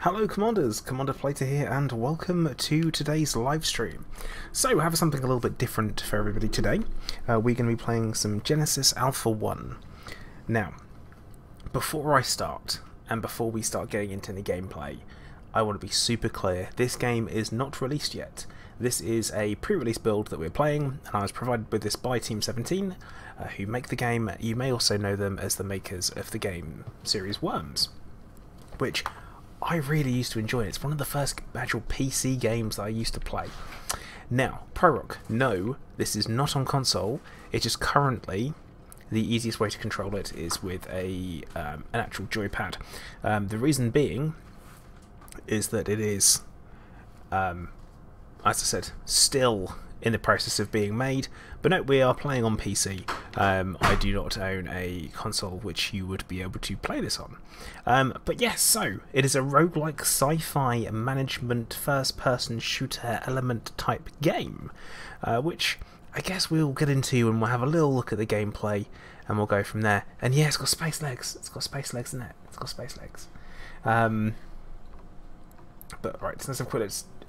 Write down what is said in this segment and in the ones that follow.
Hello Commanders, Commander Plater here and welcome to today's live stream. So we have something a little bit different for everybody today. We're going to be playing some Genesis Alpha 1. Now, before I start, and before we start getting into the gameplay, I want to be super clear, this game is not released yet. This is a pre-release build that we're playing, and I was provided with this by Team 17, who make the game. You may also know them as the makers of the game series Worms, which I really used to enjoy. It's one of the first actual PC games that I used to play. Now, Prorogue, no, this is not on console. It's just currently the easiest way to control it is with an actual joypad. The reason being is that it is, as I said, still in the process of being made, but no, we are playing on PC. I do not own a console which you would be able to play this on. But yes, so it is a roguelike sci-fi management first-person shooter element type game, which I guess we'll get into and we'll have a little look at the gameplay and we'll go from there. And yeah, it's got space legs. It's got space legs in it. It's got space legs. But right, so let's have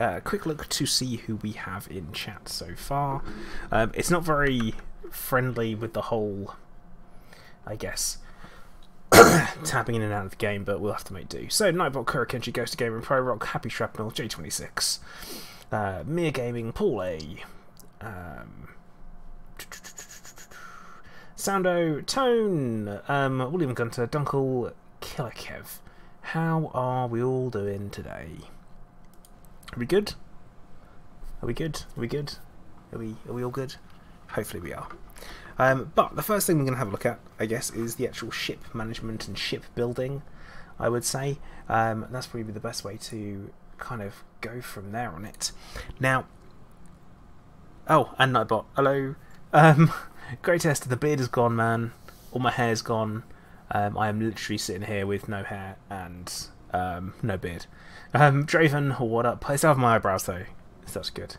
a quick look to see who we have in chat so far. It's not very friendly with the whole, I guess, tapping in and out of the game, but we'll have to make do. So, Nightbot, Kurikenchi, Ghost of Gamer, Prorogue, Happy Shrapnel, J26, Mere Gaming, Paul A, Soundo, Tone, William Gunter, Dunkel, Killerkev. How are we all doing today? Are we good? Are we good? Are we good? Are we all good? Hopefully we are. But the first thing we're going to have a look at, I guess, is the actual ship management and ship building, I would say. That's probably the best way to kind of go from there on it. Now, oh, and Nightbot, hello. Great test, the beard is gone, man. All my hair's gone. I am literally sitting here with no hair and no beard. Draven, what up? I still have my eyebrows though, so that's good.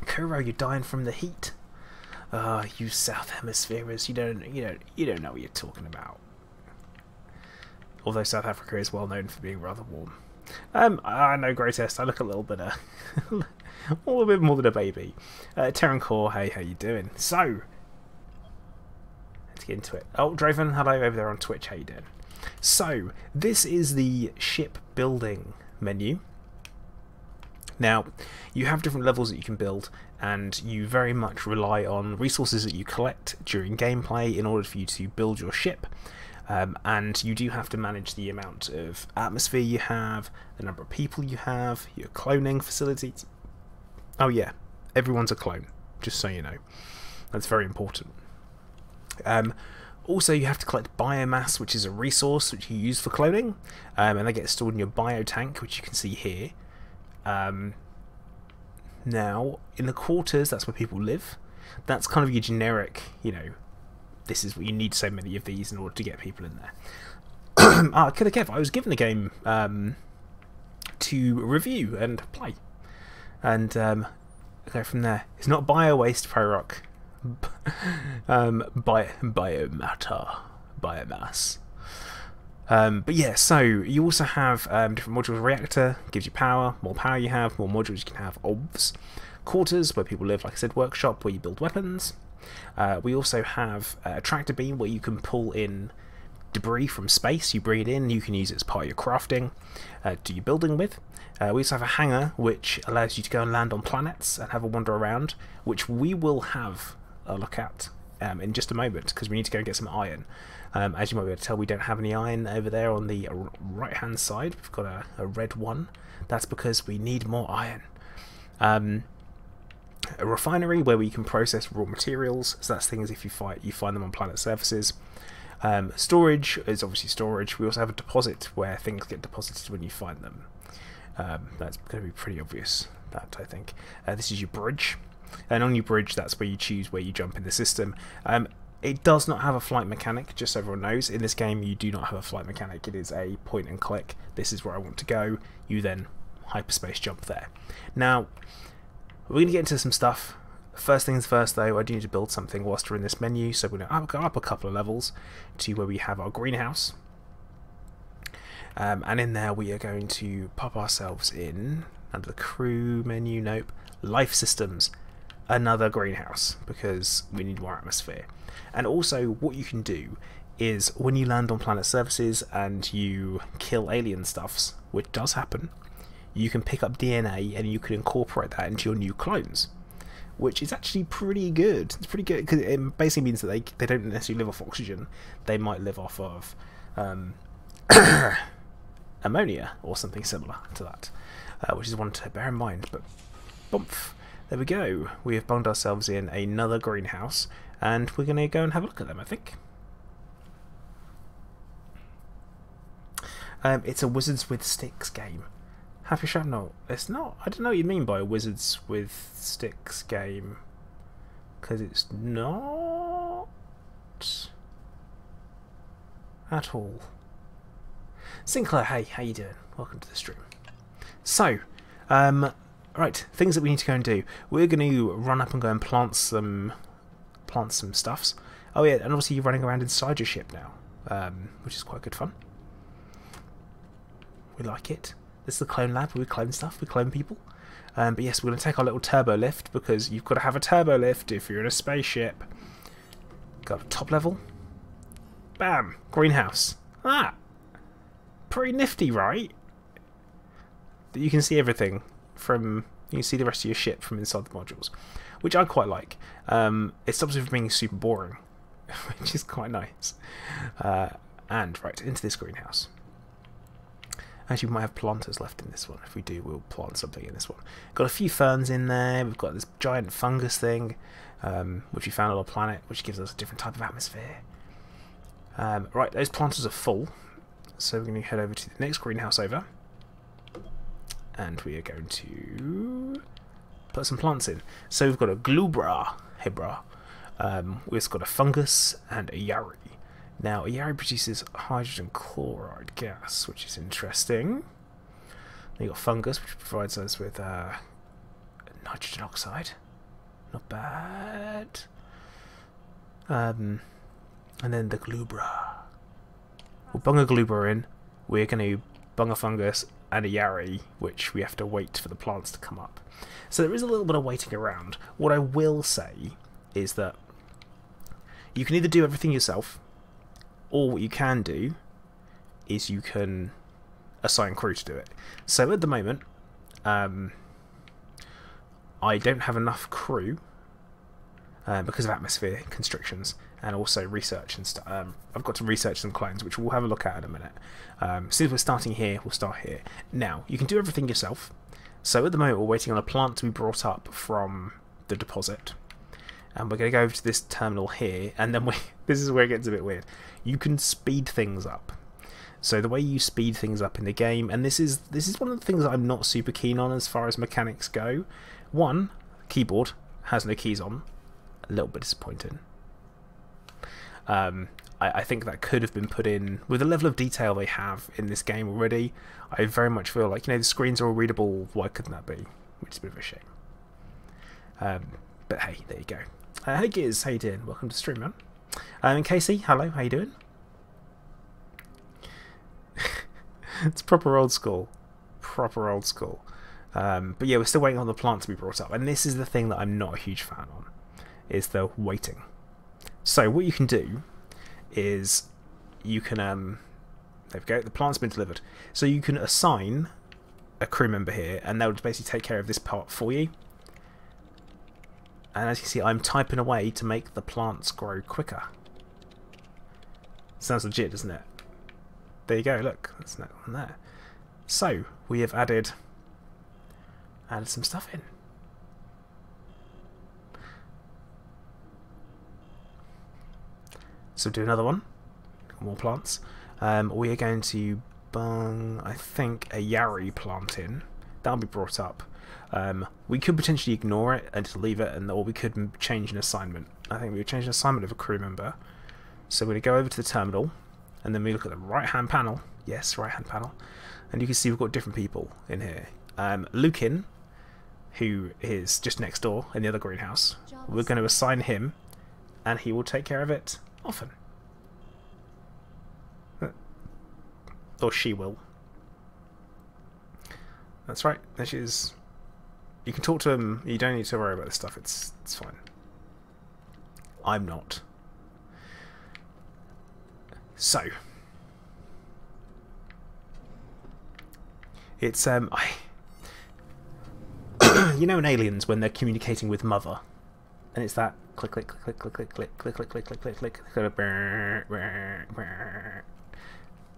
Kuro, you're dying from the heat. You South Hemispheres, you don't know what you're talking about. Although South Africa is well known for being rather warm. I know, greatest. I look a little bit a little bit more than a baby. Terran Core, hey, how you doing? So, let's get into it. Oh, Draven, hello over there on Twitch. How you doing? So, this is the ship building menu. Now, you have different levels that you can build, and you very much rely on resources that you collect during gameplay in order for you to build your ship. And you do have to manage the amount of atmosphere you have, the number of people you have, your cloning facilities. Oh yeah, everyone's a clone, just so you know. That's very important. Also, you have to collect biomass, which is a resource which you use for cloning, and they get stored in your biotank, which you can see here. Now, in the quarters, that's where people live. That's kind of your generic, this is what you need so many of these in order to get people in there. Killer Kev, I was given the game to review and play. And go from there. It's not bio-waste, Prorogue. Biomass. But yeah, so you also have different modules. Reactor gives you power. More power you have, more modules you can have. Obs. Quarters, where people live, like I said. Workshop, where you build weapons. We also have a tractor beam, where you can pull in debris from space. You bring it in, you can use it as part of your crafting, do your building with. We also have a hangar, which allows you to go and land on planets and have a wander around, which we will have a look at in just a moment, because we need to go and get some iron. As you might be able to tell, we don't have any iron over there on the right hand side. We've got a red one. That's because we need more iron. A refinery, where we can process raw materials, so that's things if you find them on planet surfaces. Storage is obviously storage. We also have a deposit, where things get deposited when you find them. That's going to be pretty obvious, that I think. This is your bridge, and on your bridge, that's where you choose where you jump in the system. It does not have a flight mechanic, just so everyone knows. In this game, you do not have a flight mechanic. It is a point and click. This is where I want to go. You then hyperspace jump there. Now, we're going to get into some stuff. First things first, though, I do need to build something whilst we're in this menu. So we're going to go up a couple of levels to where we have our greenhouse. And in there we are going to pop ourselves in under the crew menu. Nope, life systems, another greenhouse, because we need more atmosphere. And also what you can do is when you land on planet surfaces and you kill alien stuffs, which does happen, you can pick up DNA and you can incorporate that into your new clones, which is actually pretty good. It's pretty good because it basically means that they don't necessarily live off oxygen. They might live off of ammonia or something similar to that, which is one to bear in mind. But boomf, there we go. We have bunged ourselves in another greenhouse, and we're going to go and have a look at them, I think. It's a Wizards with Sticks game. Happy Shrapnel. It's not. I don't know what you mean by a Wizards with Sticks game, because it's not at all. Sinclair, hey, how you doing? Welcome to the stream. So, right, things that we need to go and do. We're going to run up and go and plant some stuffs. Oh yeah, and obviously you're running around inside your ship now, which is quite good fun. We like it. This is the clone lab where we clone stuff, we clone people. But yes, we're going to take our little turbo lift, because you've got to have a turbo lift if you're in a spaceship. Got a top level. Bam! Greenhouse. Ah! Pretty nifty, right? You can see everything from... You can see the rest of your ship from inside the modules, which I quite like. It stops it from being super boring, which is quite nice. And, right, into this greenhouse. Actually, we might have planters left in this one. If we do, we'll plant something in this one. Got a few ferns in there. We've got this giant fungus thing, which we found on a planet, which gives us a different type of atmosphere. Right, those planters are full, so we're going to head over to the next greenhouse over, and we are going to put some plants in. So we've got a glubra, hebra. We've got a fungus and a yari. Now, a yari produces hydrogen chloride gas, which is interesting. Then you've got fungus, which provides us with nitrogen oxide. Not bad. And then the glubra. We'll bung a glubra in. We're going to bung a fungus and a yari, which we have to wait for the plants to come up. So there is a little bit of waiting around. What I will say is that you can either do everything yourself, or what you can do is you can assign crew to do it. So at the moment, I don't have enough crew because of atmosphere constrictions and also research and stuff. I've got to research some clones, which we'll have a look at in a minute. Since we're starting here, we'll start here. Now, you can do everything yourself. So at the moment, we're waiting on a plant to be brought up from the deposit. And we're going to go over to this terminal here, and then this is where it gets a bit weird. You can speed things up. So the way you speed things up in the game, and this is one of the things that I'm not super keen on as far as mechanics go. One, keyboard has no keys on. A little bit disappointing. I think that could have been put in with the level of detail they have in this game already. I very much feel like, the screens are all readable. Why couldn't that be? Which is a bit of a shame. But hey, there you go. Hey Giz, how you doing? Welcome to the stream, man. And Casey, hello, how you doing? It's proper old school. Proper old school. But yeah, we're still waiting on the plant to be brought up. And this is the thing that I'm not a huge fan on, is the waiting. So what you can do is you can... there we go, the plant's been delivered. So you can assign a crew member here, and they'll basically take care of this part for you. And as you see, I'm typing away to make the plants grow quicker. Sounds legit, doesn't it? There you go, look, that's that one there. So, we have added some stuff in. So do another one, more plants. We are going to bung, I think, a yari plant in. That'll be brought up. We could potentially ignore it and just leave it, or we could change an assignment. I think we would change an assignment of a crew member. So we're going to go over to the terminal, and then we look at the right-hand panel. Yes, right-hand panel. And you can see we've got different people in here. Lukin, who is just next door in the other greenhouse, we're going to assign him, and he will take care of it often. Or she will. That's right. There she is. You can talk to him. You don't need to worry about this stuff. It's fine. I'm not. So. It's, you know in Aliens when they're communicating with Mother? And it's that click, click, click, click, click, click, click, click, click, click, click, click, click,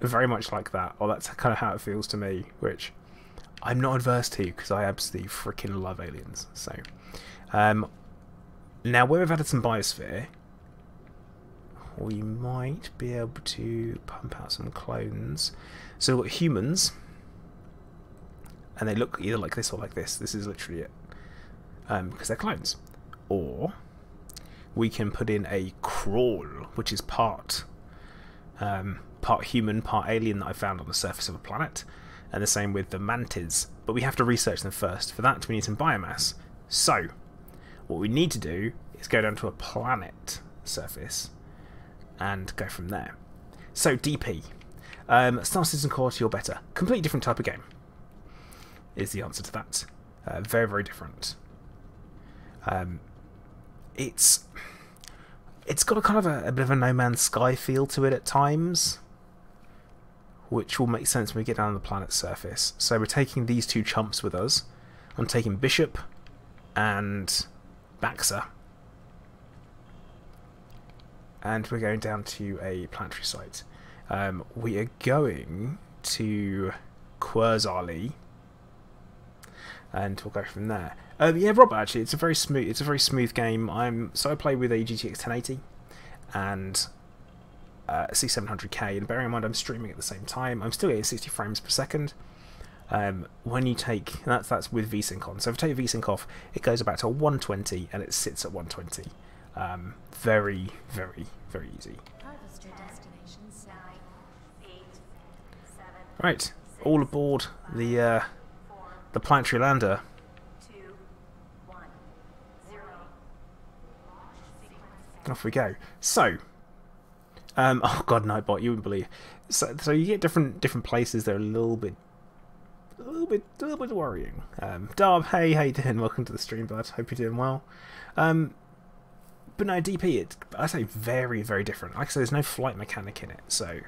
very much like that. Or that's kind of how it feels to me, which I'm not adverse to because I absolutely freaking love Aliens. So, now where we've added some biosphere, we might be able to pump out some clones. So we've got humans, and they look either like this or like this. This is literally it, because they're clones. Or we can put in a crawl, which is part human, part alien that I found on the surface of a planet, and the same with the mantids. But we have to research them first. For that, we need some biomass. So, what we need to do is go down to a planet surface and go from there. So, DP. Star Citizen quality or better. Completely different type of game is the answer to that. Very, very different. It's got a kind of a bit of a No Man's Sky feel to it at times, which will make sense when we get down on the planet's surface. So we're taking these two chumps with us. I'm taking Bishop and Baxter, and we're going down to a planetary site. We are going to Querzali, and we'll go from there. Yeah, Rob. Actually, it's a very smooth game. I play with a GTX 1080 and a C700K, and bearing in mind I'm streaming at the same time, I'm still getting 60 frames per second. When you take that's with VSync on. So if I take VSync off, it goes about to 120, and it sits at 120. Very, very, very easy. Right, all aboard the planetary lander. Off we go. So, oh god, Nightbot, you wouldn't believe. So you get different places. They're a little bit worrying. Darb, hey, how you doing? Welcome to the stream, bud. Hope you're doing well. But no, DP, I say very, very different. Like I said, there's no flight mechanic in it, so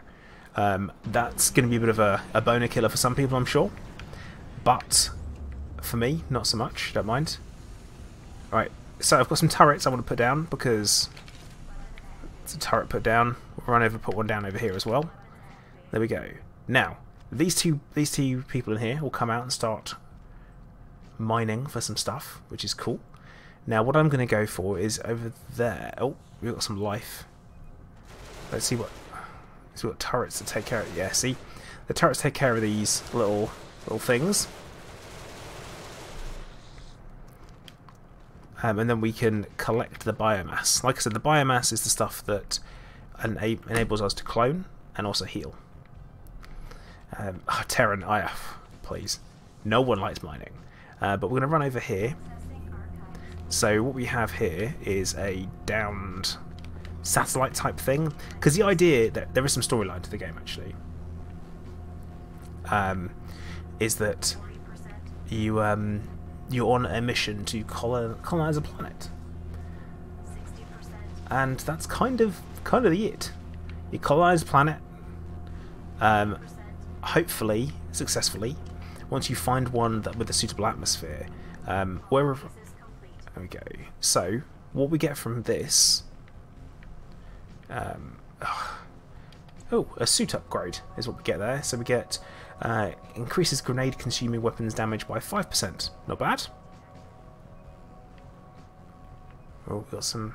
that's going to be a bit of a boner killer for some people, I'm sure. But for me, not so much. Don't mind. All right. So I've got some turrets I want to put down because it's a turret put down. We'll run over, put one down over here as well. There we go. Now these two people in here will come out and start mining for some stuff, which is cool. Now what I'm going to go for is over there. Oh, we've got some life. Let's see what. So we've got turrets to take care of. Yeah, see, the turrets take care of these little things. And then we can collect the biomass. Like I said, the biomass is the stuff that enables us to clone and also heal. Terran, please. No one likes mining. But we're going to run over here. So what we have here is a downed satellite type thing. Because the idea, that there is some storyline to the game actually, is that you're on a mission to colonize a planet, and that's kind of it. You colonize a planet, hopefully successfully. Once you find one with a suitable atmosphere, wherever. There we go. So what we get from this, a suit upgrade is what we get there. So we get. Increases grenade consuming weapons damage by 5%. Not bad. Oh, we've got some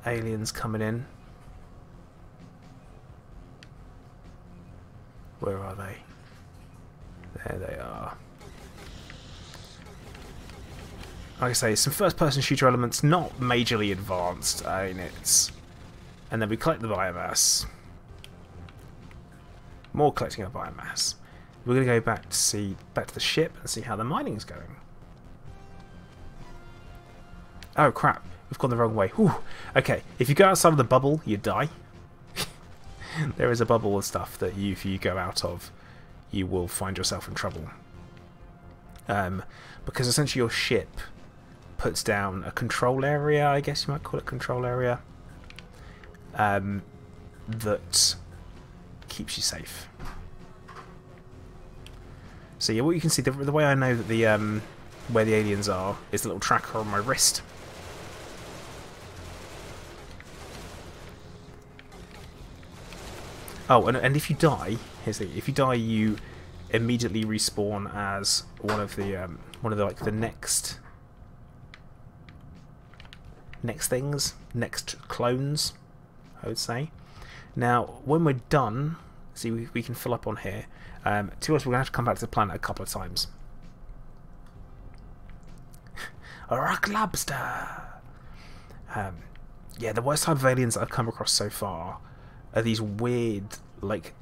aliens coming in. Where are they? There they are. Like I say, some first-person shooter elements, not majorly advanced. I mean, and then we collect the biomass. More collecting of biomass. We're going to go back to the ship and see how the mining's going. Oh crap, we've gone the wrong way. Whew. Okay, if you go outside of the bubble, you die. there is a bubble of stuff that if you go out of, you will find yourself in trouble. Because essentially your ship puts down a control area, I guess you might call it control area, that keeps you safe. So yeah, what you can see, the way I know that the where the aliens are is the little tracker on my wrist. Oh, and if you die, here's the thing, if you die, you immediately respawn as one of the like the next clones, I would say. Now, when we're done, see, we can fill up on here. To us, we're gonna have to come back to the planet a couple of times. A rock lobster. Yeah, the worst type of aliens that I've come across so far are these weird, like,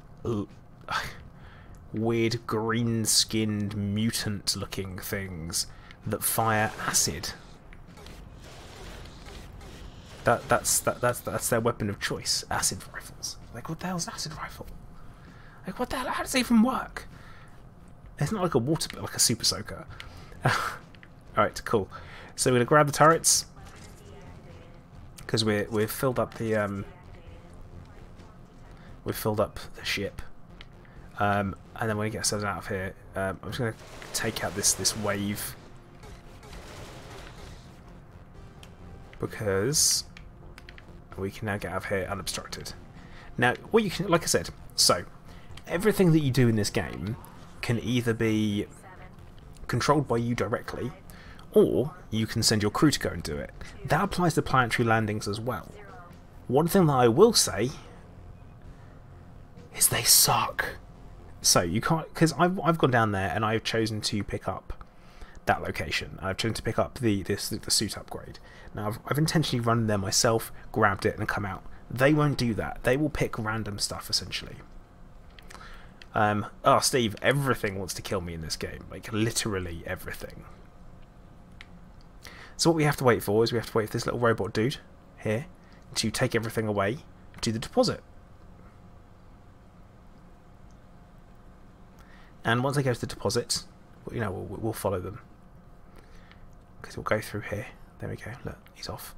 weird green-skinned mutant-looking things that fire acid. That's their weapon of choice. Acid rifles. Like, what the hell's an acid rifle? Like, what the hell? How does it even work? It's not like a water, but like a super soaker. Alright, cool. So we're gonna grab the turrets because we've filled up the ship, and then when we get ourselves out of here, I'm just gonna take out this wave because we can now get out of here unobstructed. Now, what you can, like I said, so everything that you do in this game can either be controlled by you directly, or you can send your crew to go and do it. That applies to planetary landings as well. One thing that I will say is they suck. So you can't, because I've gone down there and I've chosen to pick up that location. I've chosen to pick up the suit upgrade. Now I've intentionally run there myself, grabbed it and come out. They won't do that. They will pick random stuff essentially. Oh, Steve, everything wants to kill me in this game. Like, literally everything. So what we have to wait for is we have to wait for this little robot dude here to take everything away to the deposit. And once they go to the deposit, you know, we'll follow them. Because we'll go through here. There we go. Look, he's off.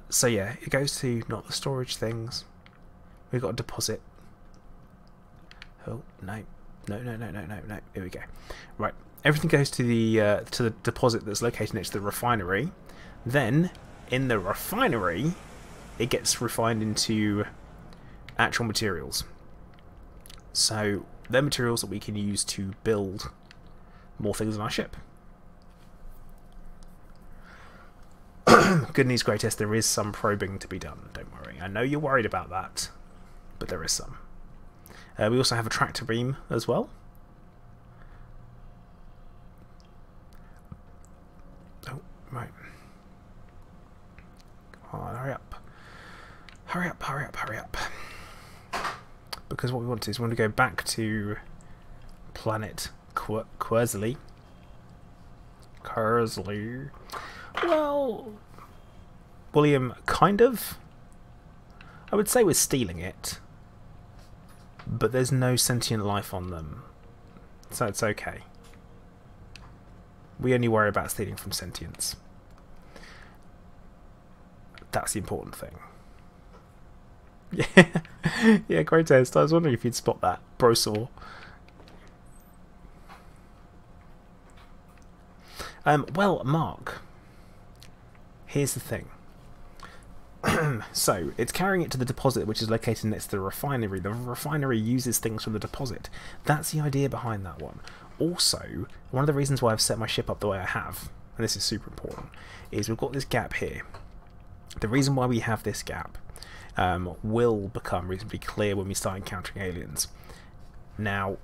So yeah, it goes to not the storage things. We've got a deposit. Oh, no. No. Here we go. Right. Everything goes to the deposit that's located next to the refinery. Then, in the refinery, it gets refined into actual materials. So, they're materials that we can use to build more things on our ship. Good news, greatest, there is some probing to be done, don't worry. I know you're worried about that, but there is some. We also have a tractor beam as well. Oh, right. Come on, hurry up. Hurry up, hurry up, hurry up. Because what we want to do is we want to go back to planet Quersley. Well, William, kind of. I would say we're stealing it. But there's no sentient life on them. So it's okay. We only worry about stealing from sentience. That's the important thing. Yeah, yeah, great test. I was wondering if you'd spot that. Brosaw. Well, Mark, here's the thing. So, it's carrying it to the deposit, which is located next to the refinery. The refinery uses things from the deposit. That's the idea behind that one. Also, one of the reasons why I've set my ship up the way I have, and this is super important, is we've got this gap here. The reason why we have this gap will become reasonably clear when we start encountering aliens. Now,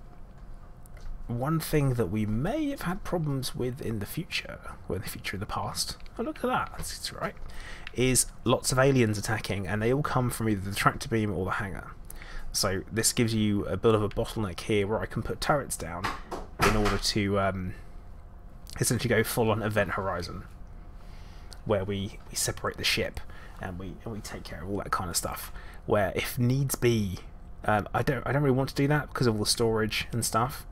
one thing that we may have had problems with in the future, or in the future in the past, oh look at that, that's right, is lots of aliens attacking, and they all come from either the tractor beam or the hangar. So this gives you a bit of a bottleneck here where I can put turrets down in order to essentially go full on event horizon, where we separate the ship and we take care of all that kind of stuff, where if needs be I don't really want to do that because of all the storage and stuff.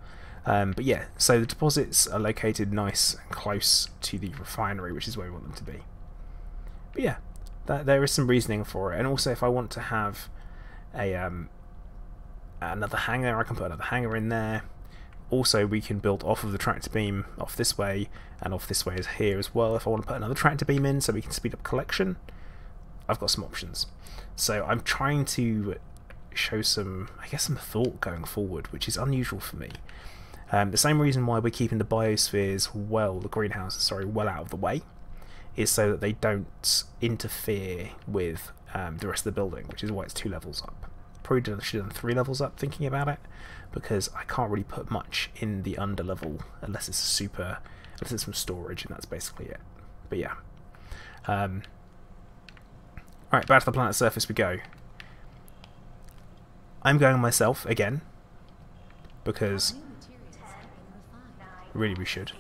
But yeah, so the deposits are located nice and close to the refinery, which is where we want them to be. But yeah, there is some reasoning for it, and also if I want to have a another hangar, I can put another hangar in there. Also, we can build off of the tractor beam off this way, and off this way is here as well. If I want to put another tractor beam in so we can speed up collection, I've got some options. So I'm trying to show some, I guess, some thought going forward, which is unusual for me. The same reason why we're keeping the biospheres the greenhouses, sorry, well out of the way, is so that they don't interfere with the rest of the building, which is why it's 2 levels up. Probably should have done 3 levels up thinking about it, because I can't really put much in the under level unless it's some storage, and that's basically it. But yeah. Alright, back to the planet's surface we go. I'm going myself again, because really we should.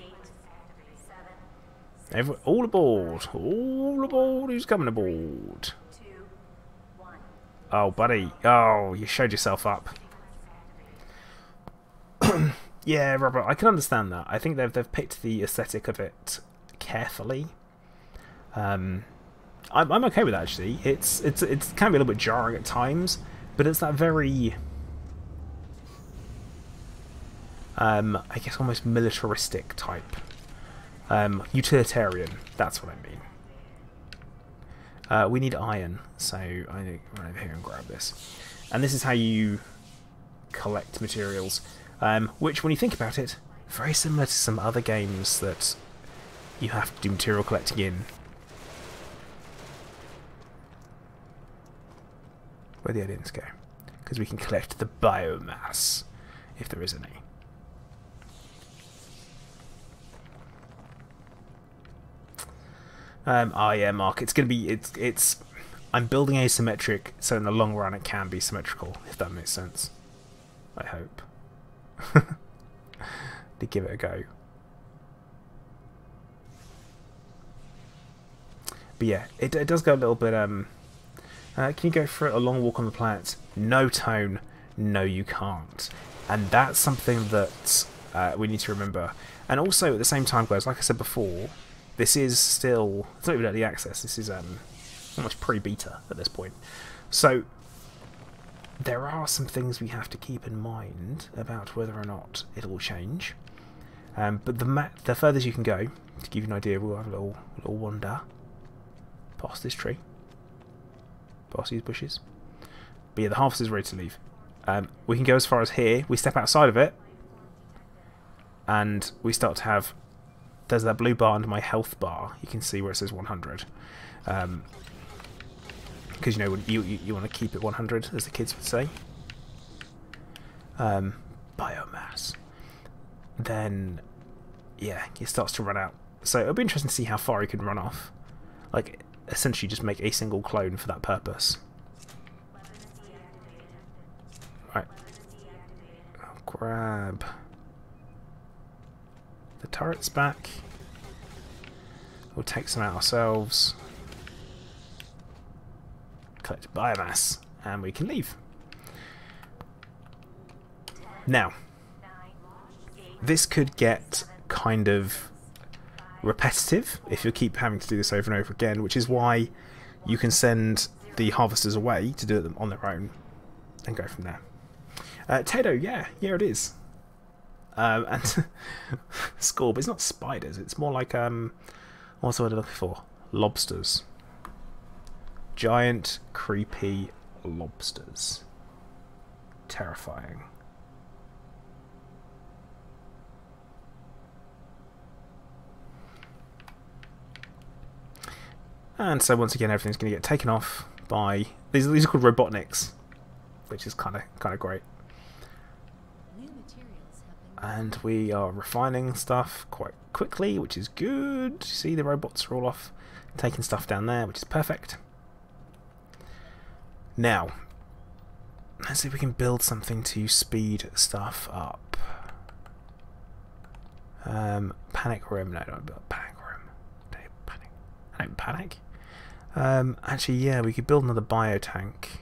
All aboard! All aboard! Who's coming aboard? Oh, buddy. Oh, you showed yourself up. Yeah, Robert, I can understand that. I think they've picked the aesthetic of it carefully. I'm okay with that, actually. It can be a little bit jarring at times, but it's that very I guess almost militaristic type. Utilitarian, that's what I mean. We need iron, so I run over here and grab this. And this is how you collect materials, which, when you think about it, very similar to some other games that you have to do material collecting in. Where'd the aliens go? Because we can collect the biomass, if there is any. Oh yeah, Mark, it's gonna be I'm building asymmetric, so in the long run it can be symmetrical, if that makes sense. I hope. To give it a go. But yeah, it does go a little bit can you go for a long walk on the planet? No, Tone. No, you can't. And that's something that we need to remember. And also, at the same time, guys, like I said before, this is still... It's not even early access. This is almost pre-beta at this point. So, there are some things we have to keep in mind about whether or not it'll change. But the furthest you can go, to give you an idea, we'll have a little wander past this tree. Past these bushes. But yeah, the harvest is ready to leave. We can go as far as here. We step outside of it, and we start to have... There's that blue bar under my health bar. You can see where it says 100. Because, you know, you want to keep it 100, as the kids would say. Biomass. Then, yeah, it starts to run out. So it'll be interesting to see how far you can run off. Like, essentially just make a single clone for that purpose. Right. I'll grab the turrets back. We'll take some out ourselves. Collect biomass, and we can leave. Now, this could get kind of repetitive if you keep having to do this over and over again, which is why you can send the harvesters away to do it on their own and go from there. Tedo, yeah, it is. And Scorb, it's not spiders, it's more like what's the word I'm looking for? Lobsters. Giant, creepy lobsters. Terrifying. And so once again, everything's going to get taken off by these are called Robotniks, which is kind of great. And we are refining stuff quite quickly, which is good. See, the robots are all off taking stuff down there, which is perfect. Now, let's see if we can build something to speed stuff up. Panic room. No, don't build panic room. I don't panic. Actually, yeah, we could build another biotank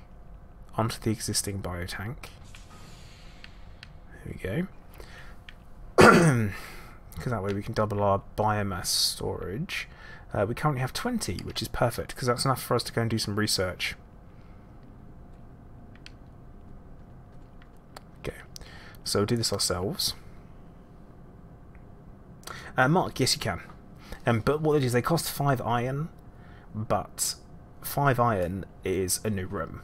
onto the existing biotank. There we go. Because that way we can double our biomass storage. We currently have 20, which is perfect, because that's enough for us to go and do some research. Okay, so we'll do this ourselves. Mark, yes you can. But what it is, they cost 5 iron, but 5 iron is a new room.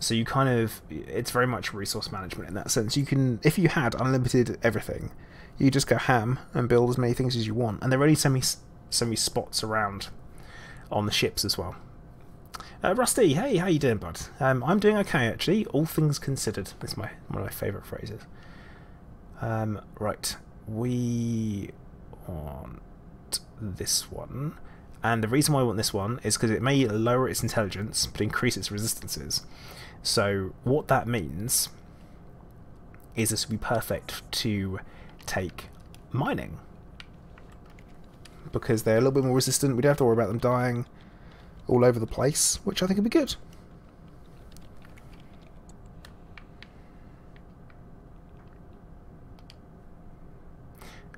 So you kind of, it's very much resource management in that sense. You can, if you had unlimited everything, you just go ham and build as many things as you want. And there are only so many spots around on the ships as well. Rusty, hey, how you doing, bud? I'm doing okay, actually, all things considered. That's one of my favourite phrases. Right, we want this one. And the reason why I want this one is because it may lower its intelligence, but increase its resistances. So what that means is this will be perfect to take mining, because they're a little bit more resistant. We don't have to worry about them dying all over the place, which I think would be good.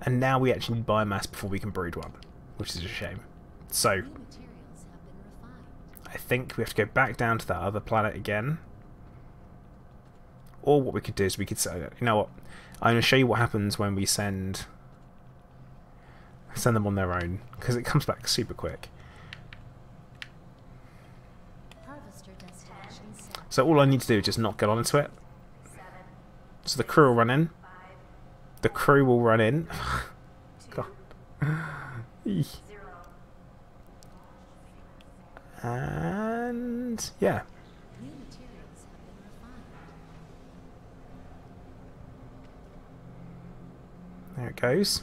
And now we actually need biomass before we can breed one, which is a shame. So I think we have to go back down to that other planet again. Or what we could do is we could say, you know what, I'm going to show you what happens when we send them on their own, because it comes back super quick. So all I need to do is just not get onto it. So the crew will run in. The crew will run in. God. And yeah. There it goes.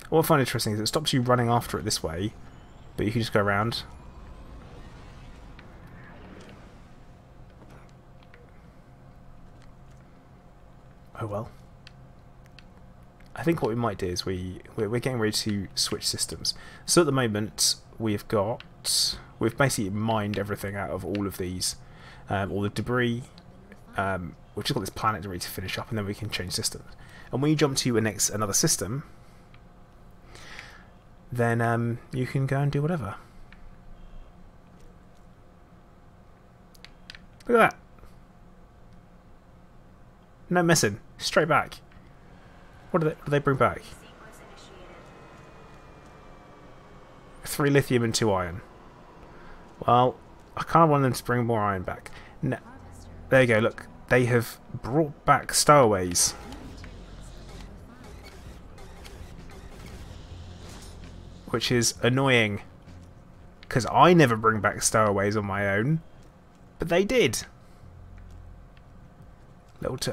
What I find interesting is it stops you running after it this way, but you can just go around. Oh well. I think what we might do is we're getting ready to switch systems. So at the moment we've basically mined everything out of all of these, all the debris. We've just got this planet ready to finish up, and then we can change systems. And when you jump to another system, then you can go and do whatever. Look at that. No messing. Straight back. What do they bring back? 3 lithium and 2 iron. Well, I kind of want them to bring more iron back. No, there you go, look. They have brought back stowaways. Which is annoying, because I never bring back stowaways on my own, but they did.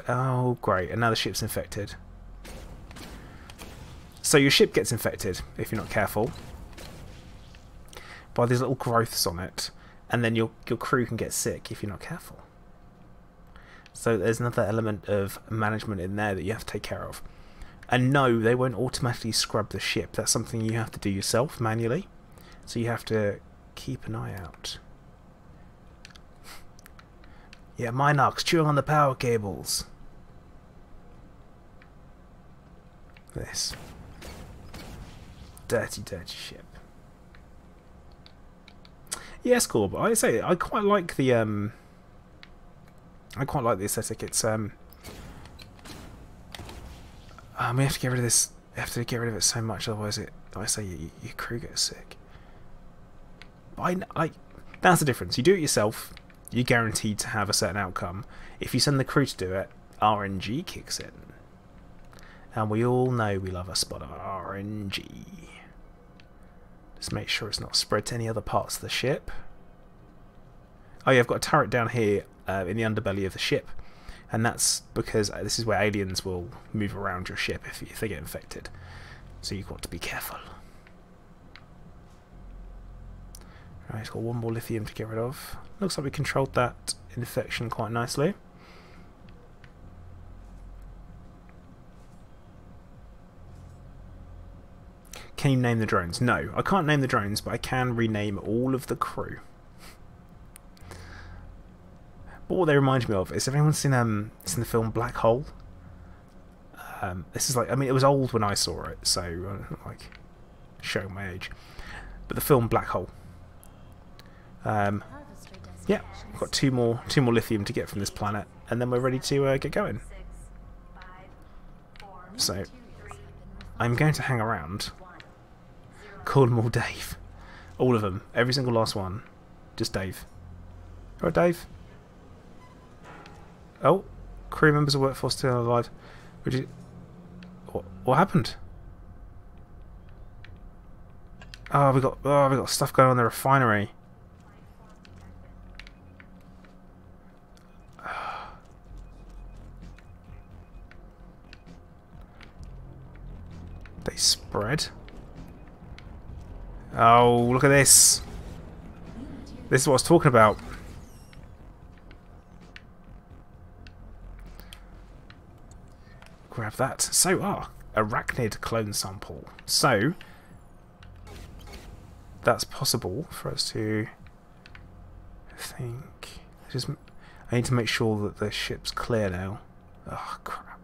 Oh great, another ship's infected. So your ship gets infected, if you're not careful, by these little growths on it, and then your crew can get sick if you're not careful. So there's another element of management in there that you have to take care of. And no, they won't automatically scrub the ship. That's something you have to do yourself manually. So you have to keep an eye out. Yeah, Minox chewing on the power cables. This dirty, dirty ship. Yes, cool. But I say I quite like the aesthetic. It's we have to get rid of this. We have to get rid of it so much, otherwise your crew gets sick. But that's the difference. You do it yourself, you're guaranteed to have a certain outcome. If you send the crew to do it, RNG kicks in. And we all know we love a spot of RNG. Just make sure it's not spread to any other parts of the ship. Oh yeah, I've got a turret down here in the underbelly of the ship. And that's because this is where aliens will move around your ship if they get infected. So you've got to be careful. Right, it's got 1 more lithium to get rid of. Looks like we controlled that infection quite nicely. can you name the drones? No, I can't name the drones, but I can rename all of the crew. But what they remind me of is, have anyone seen the film Black Hole? This is like, I mean, it was old when I saw it, so like showing my age. But the film Black Hole. Yeah, we've got two more lithium to get from this planet, and then we're ready to get going. So I'm going to hang around. Call them all Dave. All of them. Every single last one. Just Dave. Alright, Dave. Oh, crew members of workforce still alive. Would you? What happened? Oh, we got stuff going on in the refinery. They spread. Oh, look at this. This is what I was talking about. Grab that. So, arachnid clone sample. So, that's possible for us to think. I need to make sure that the ship's clear now. Oh, crap.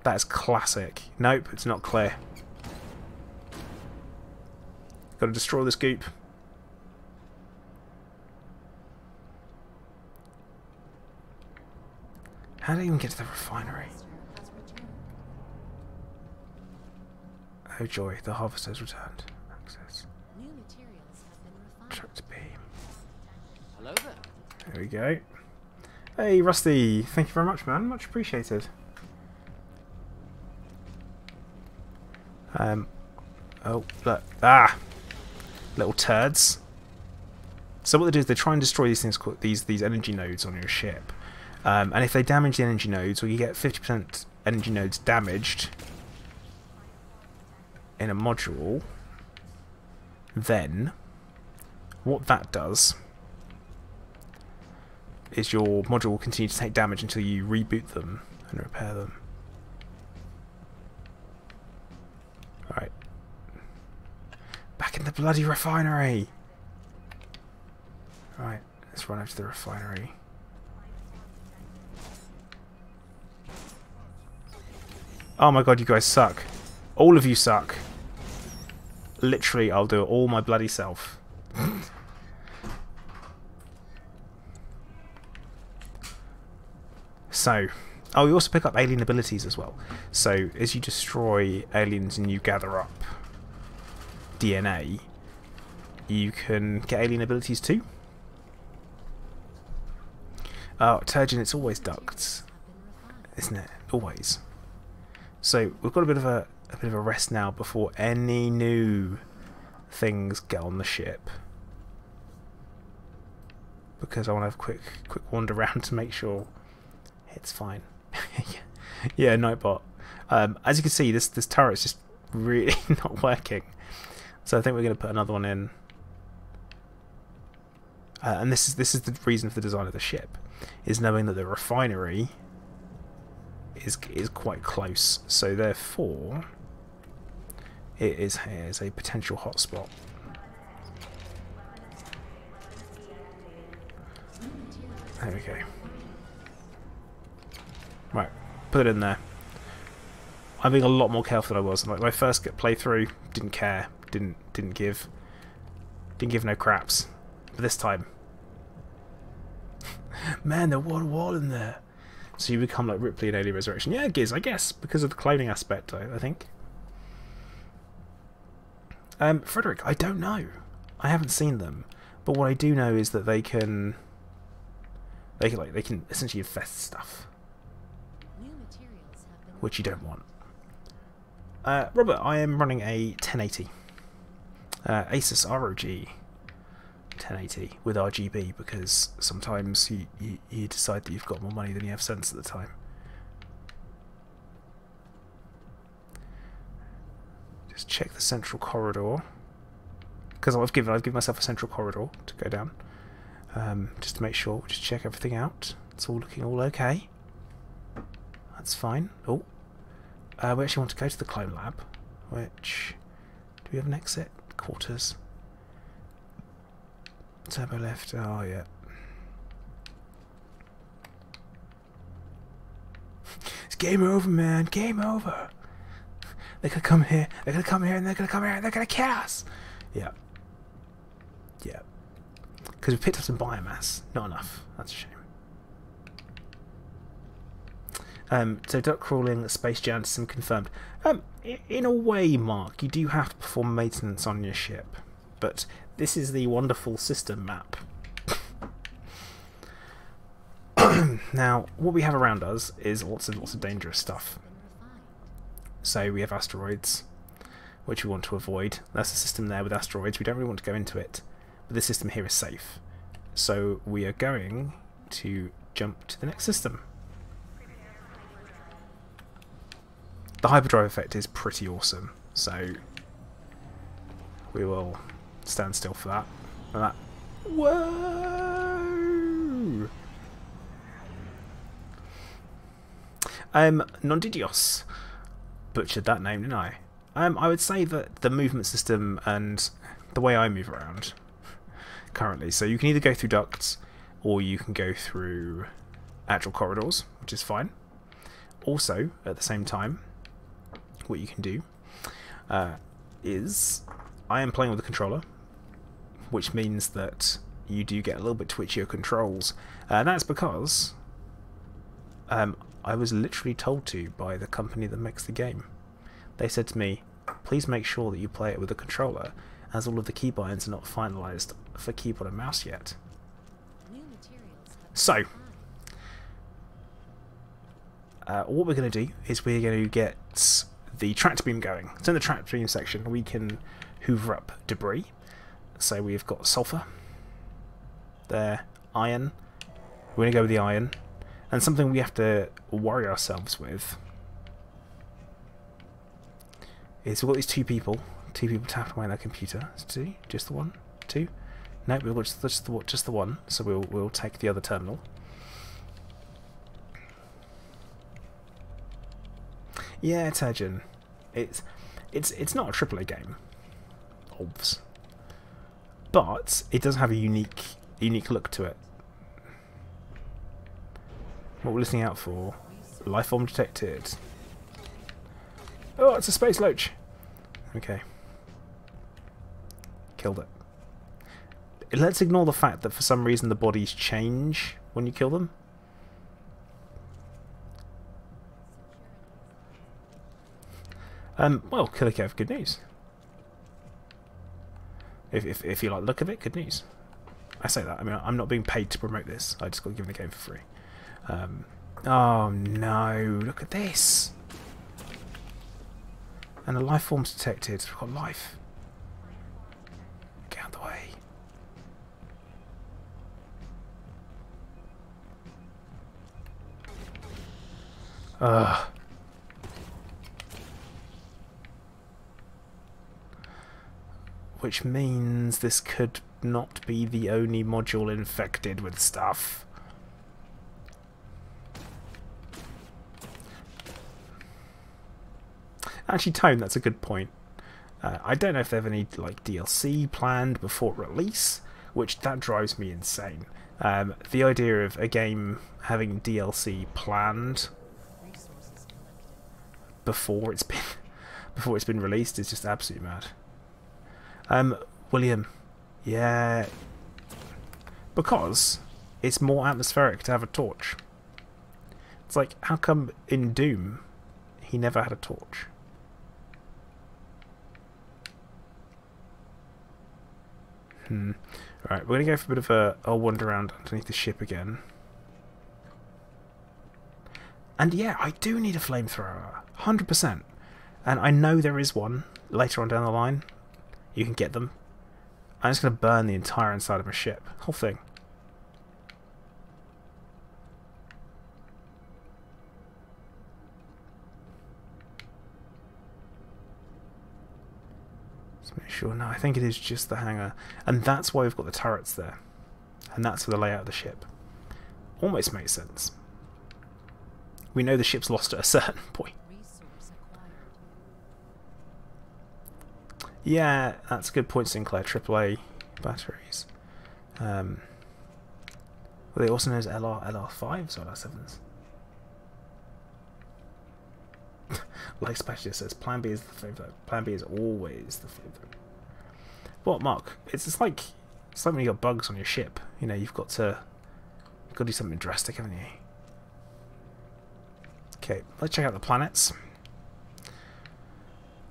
That is classic. Nope, it's not clear. Got to destroy this goop. How did I even get to the refinery? Oh joy, the harvest has returned. Access. New materials have been refined. Tracked beam. Hello there. There we go. Hey Rusty, thank you very much, man. Much appreciated. Oh, look. Ah! Little turds. So what they do is they try and destroy these things, these energy nodes on your ship. And if they damage the energy nodes, or you get 50% energy nodes damaged in a module, then what that does is your module will continue to take damage until you reboot them and repair them. Right. Back in the bloody refinery! Right, let's run over to the refinery. Oh my god, you guys suck. All of you suck. Literally, I'll do it all my bloody self. So, oh, you also pick up alien abilities as well. So, as you destroy aliens and you gather up DNA, you can get alien abilities too. Oh, Turgeon, it's always ducts, isn't it? Always. So we've got a bit of a rest now before any new things get on the ship, because I want to have a quick wander around to make sure it's fine. Yeah, Nightbot. As you can see, this turret's just really not working. So I think we're going to put another one in. And this is the reason for the design of the ship, is knowing that the refinery is quite close. So therefore, it is a potential hotspot. There we go. Right, put it in there. I'm being a lot more careful than I was. Like my first playthrough, didn't care, didn't give no craps. But this time, man, there was a wall in there. So you become like Ripley in Alien Resurrection. Yeah, Giz, I guess, because of the cloning aspect, I think. Frederick, I don't know. I haven't seen them, but what I do know is that they can essentially infest stuff, which you don't want. Robert, I am running a 1080 ASUS ROG 1080 with RGB, because sometimes you decide that you've got more money than you have sense at the time. Just check the central corridor, because I've given myself a central corridor to go down, just to make sure. Just check everything out. It's all looking all okay. That's fine. Oh, we actually want to go to the clone lab, which we have an exit? Quarters. Turbo lift. Oh, yeah. It's game over, man. Game over. They're gonna come here. They're gonna come here, and they're gonna come here, and they're gonna kill us. Yeah. Yeah. Because we picked up some biomass. Not enough. That's a shame. So duck crawling, space jantism confirmed. In a way, Mark, you do have to perform maintenance on your ship, but this is the wonderful system map. Now, what we have around us is lots of dangerous stuff. So we have asteroids, which we want to avoid. That's a system there with asteroids. We don't really want to go into it, but this system here is safe. So we are going to jump to the next system. The hyperdrive effect is pretty awesome, so we will stand still for that. And that. Whoa! Nondidios. Butchered that name, didn't I? I would say that the movement system and the way I move around currently, so you can either go through ducts or you can go through actual corridors, which is fine. Also, at the same time, what you can do is I am playing with the controller, which means that you do get a little bit twitchier controls. That's because I was literally told to by the company that makes the game. They said to me, please make sure that you play it with a controller, as all of the keybinds are not finalised for keyboard and mouse yet. So, what we're going to do is we're going to get the tractor beam going. So in the tractor beam section we can hoover up debris. So we've got sulfur there, iron. We're going to go with the iron. And something we have to worry ourselves with is we've got these two people tapping away on their computer. Two? Just the one? Two? No, we've got just the one, so we'll take the other terminal. Yeah, Turgeon. It's not a AAA game, obvs, but it does have a unique look to it. What we're listening out for? Life form detected. Oh, it's a space loach. Okay. Killed it. Let's ignore the fact that for some reason the bodies change when you kill them. Well, Killer Kev, good news. If you like the look of it, good news. I say that. I mean, I'm not being paid to promote this. I just got given the game for free. Oh no! Look at this. And the life form's detected. We've got life. Get out of the way. Ugh. Which means this could not be the only module infected with stuff. Actually, Tone, that's a good point. I don't know if they have any like DLC planned before release, which that drives me insane. The idea of a game having DLC planned before it's been released is just absolutely mad. William, yeah, because it's more atmospheric to have a torch. It's like, how come in Doom he never had a torch? Right, we're going to go for a bit of a wander around underneath the ship again. And yeah, I do need a flamethrower, 100%. And I know there is one later on down the line. You can get them. I'm just going to burn the entire inside of my ship. Whole thing. Let's make sure. No, I think it is just the hangar. And that's why we've got the turrets there. And that's for the layout of the ship. Almost makes sense. We know the ship's lost at a certain point. Yeah, that's a good point, Sinclair. AAA batteries. Well, they also known as LR5s or LR7s. Like Specialist says, Plan B is the favourite. Plan B is always the favourite. What, Mark? It's like when you got bugs on your ship. You know, you've got to do something drastic, haven't you? Okay, let's check out the planets.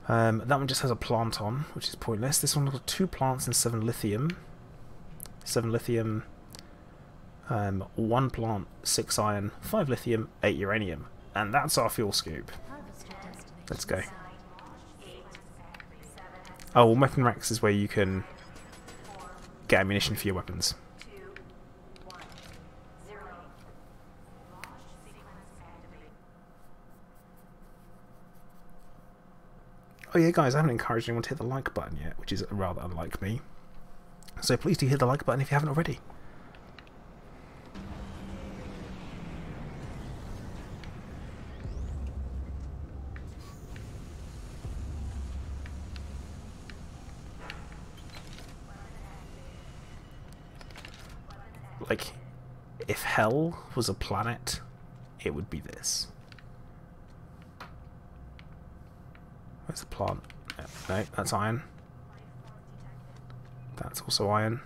That one just has a plant on, which is pointless. This one has 2 plants and 7 lithium. 7 lithium, 1 plant, 6 iron, 5 lithium, 8 uranium. And that's our fuel scoop. Let's go. Oh, well, weapon racks is where you can get ammunition for your weapons. Oh yeah, guys, I haven't encouraged anyone to hit the like button yet, which is rather unlike me. So please do hit the like button if you haven't already. Like, if hell was a planet, it would be this. Where's the plant? No, that's iron. That's also iron.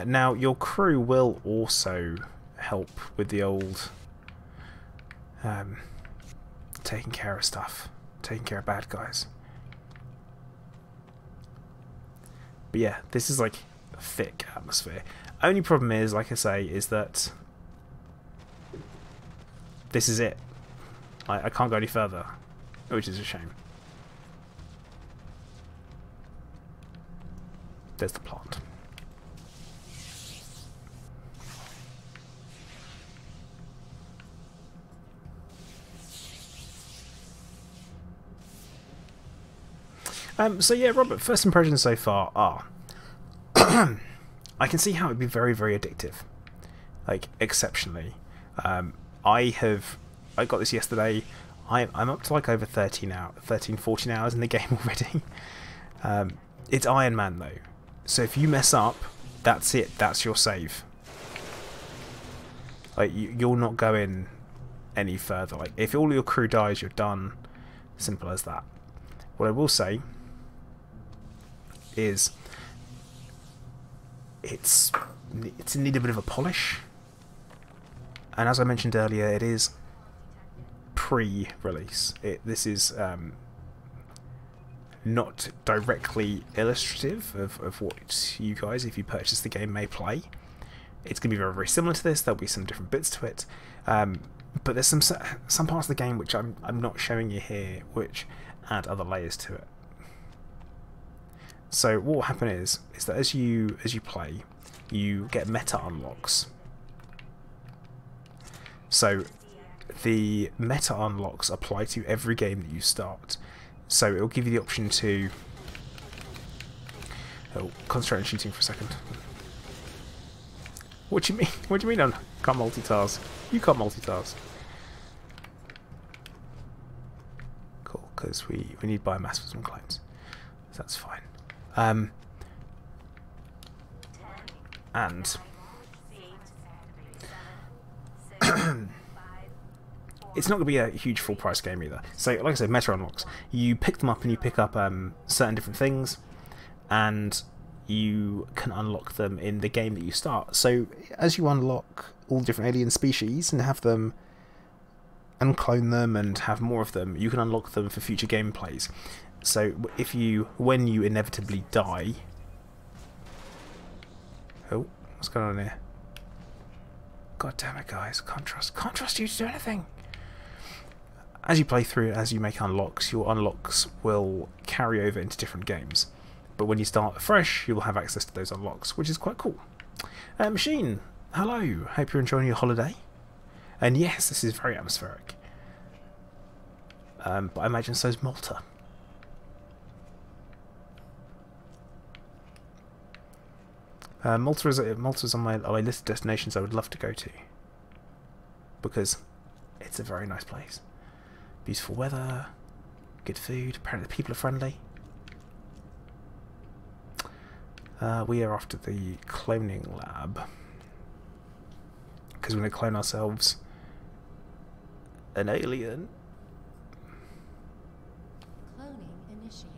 Now, your crew will also help with the old taking care of stuff, taking care of bad guys. But yeah, this is like a thick atmosphere. Only problem is, like I say, is that this is it. I can't go any further, which is a shame. There's the plant. So yeah, Robert, first impressions so far are I can see how it'd be very, very addictive. Like, exceptionally. I got this yesterday. I'm up to like over 13, 14 hours in the game already. It's Iron Man though. So if you mess up, that's it. That's your save. Like, you're not going any further. Like, if all your crew dies, you're done. Simple as that. What I will say is it's in need of a bit of a polish, and as I mentioned earlier, it is pre-release. This is not directly illustrative of what you guys, if you purchase the game, may play. It's going to be very, very similar to this. There'll be some different bits to it, but there's some parts of the game which I'm not showing you here, which add other layers to it. So what will happen is that as you play, you get meta unlocks. So the meta unlocks apply to every game that you start. So it will give you the option to concentrate on shooting for a second. What do you mean? What do you mean I can't multitask? You can't multitask. Cool, because we need biomass for some clients. So that's fine. And it's not going to be a huge full price game either. So like I said, meta unlocks. You pick them up and you pick up certain different things, and you can unlock them in the game that you start. So as you unlock all the different alien species and have them and clone them and have more of them, you can unlock them for future gameplays. So when you inevitably die... Oh, what's going on here? God damn it, guys. Can't trust you to do anything. As you play through, as you make unlocks, your unlocks will carry over into different games. But when you start fresh, you'll have access to those unlocks, which is quite cool. Machine, hello. Hope you're enjoying your holiday. And yes, this is very atmospheric. But I imagine so is Malta. Malta's on my list of destinations I would love to go to, because it's a very nice place. Beautiful weather, good food. Apparently the people are friendly. We are off to the cloning lab because we're going to clone ourselves an alien. Cloning initiated.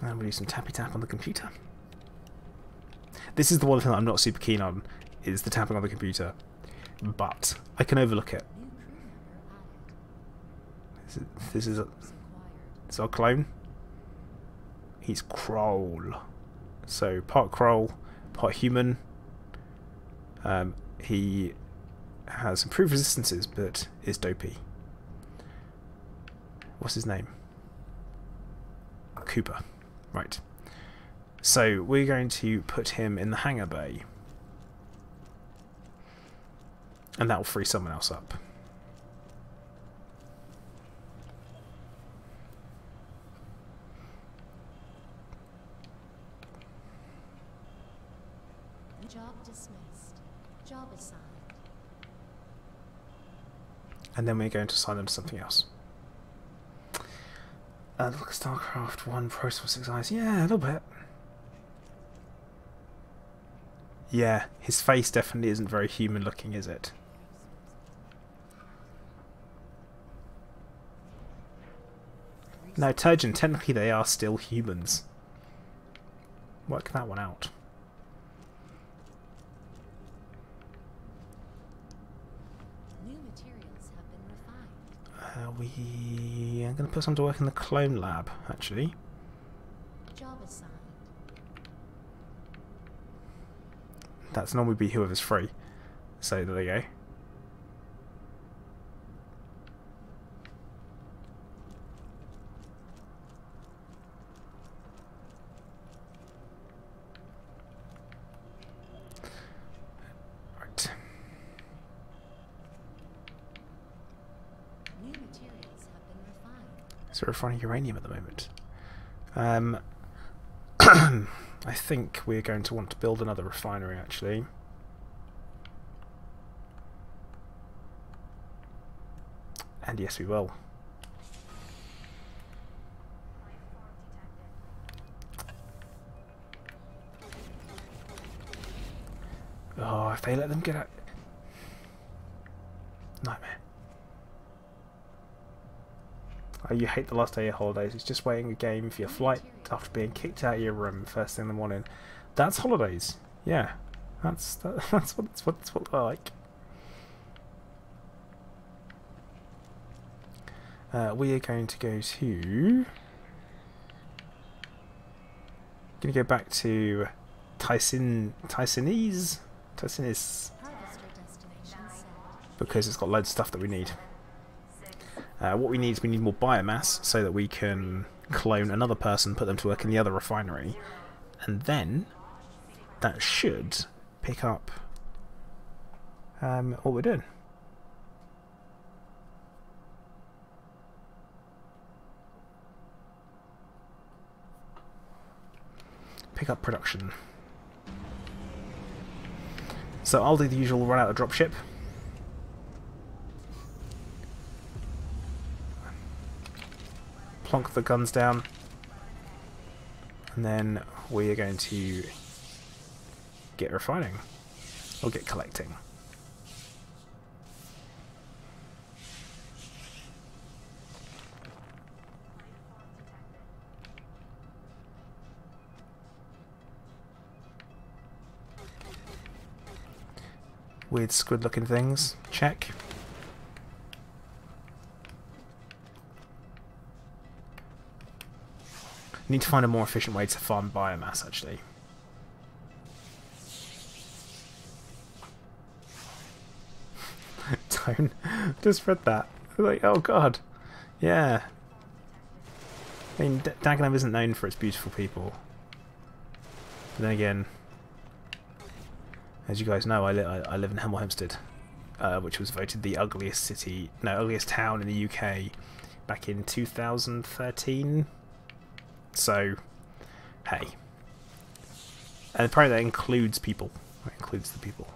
And we'll do some tappy tap on the computer. This is the one thing that I'm not super keen on, is the tapping on the computer, but I can overlook it. New crew member added. This is Acquired. it's our clone. He's Kroll, so part Kroll, part human. He has improved resistances, but is dopey. What's his name? Cooper. Right. So we're going to put him in the hangar bay, and that will free someone else up. Job dismissed. Job assigned. And then we're going to assign them to something else. Look at StarCraft 1 Process 6 Eyes. Yeah, a little bit. Yeah, his face definitely isn't very human looking, is it? No, Turgeon, technically they are still humans. Work that one out. New materials have been refined. We are going to put someone to work in the clone lab, actually. Job assigned. That's normally be whoever's free. So there they go. Right. New materials have been refined. So we're refining uranium at the moment. I think we're going to want to build another refinery, actually. And yes, we will. Oh, if they let them get out... Nightmare. Oh, you hate the last day of holidays. It's just waiting a game for your flight after being kicked out of your room first thing in the morning. That's holidays. Yeah, that's what I like. We are going to go to... Going to go back to Tysonis, Harvester destination set. because it's got loads of stuff that we need. What we need is we need more biomass so that we can clone another person, put them to work in the other refinery, and then that should pick up what we're doing. Pick up production. So I'll do the usual run out of dropship. Plonk the guns down, and then we are going to get refining, or get collecting. Weird squid looking things, check. Need to find a more efficient way to farm biomass, actually. Don't just read that. Like, oh god, yeah. I mean, Dagenham isn't known for its beautiful people. But then again, as you guys know, I live in Hemel Hempstead, which was voted the ugliest city, no, ugliest town in the UK back in 2013. So, hey. And apparently that includes people. That includes the people.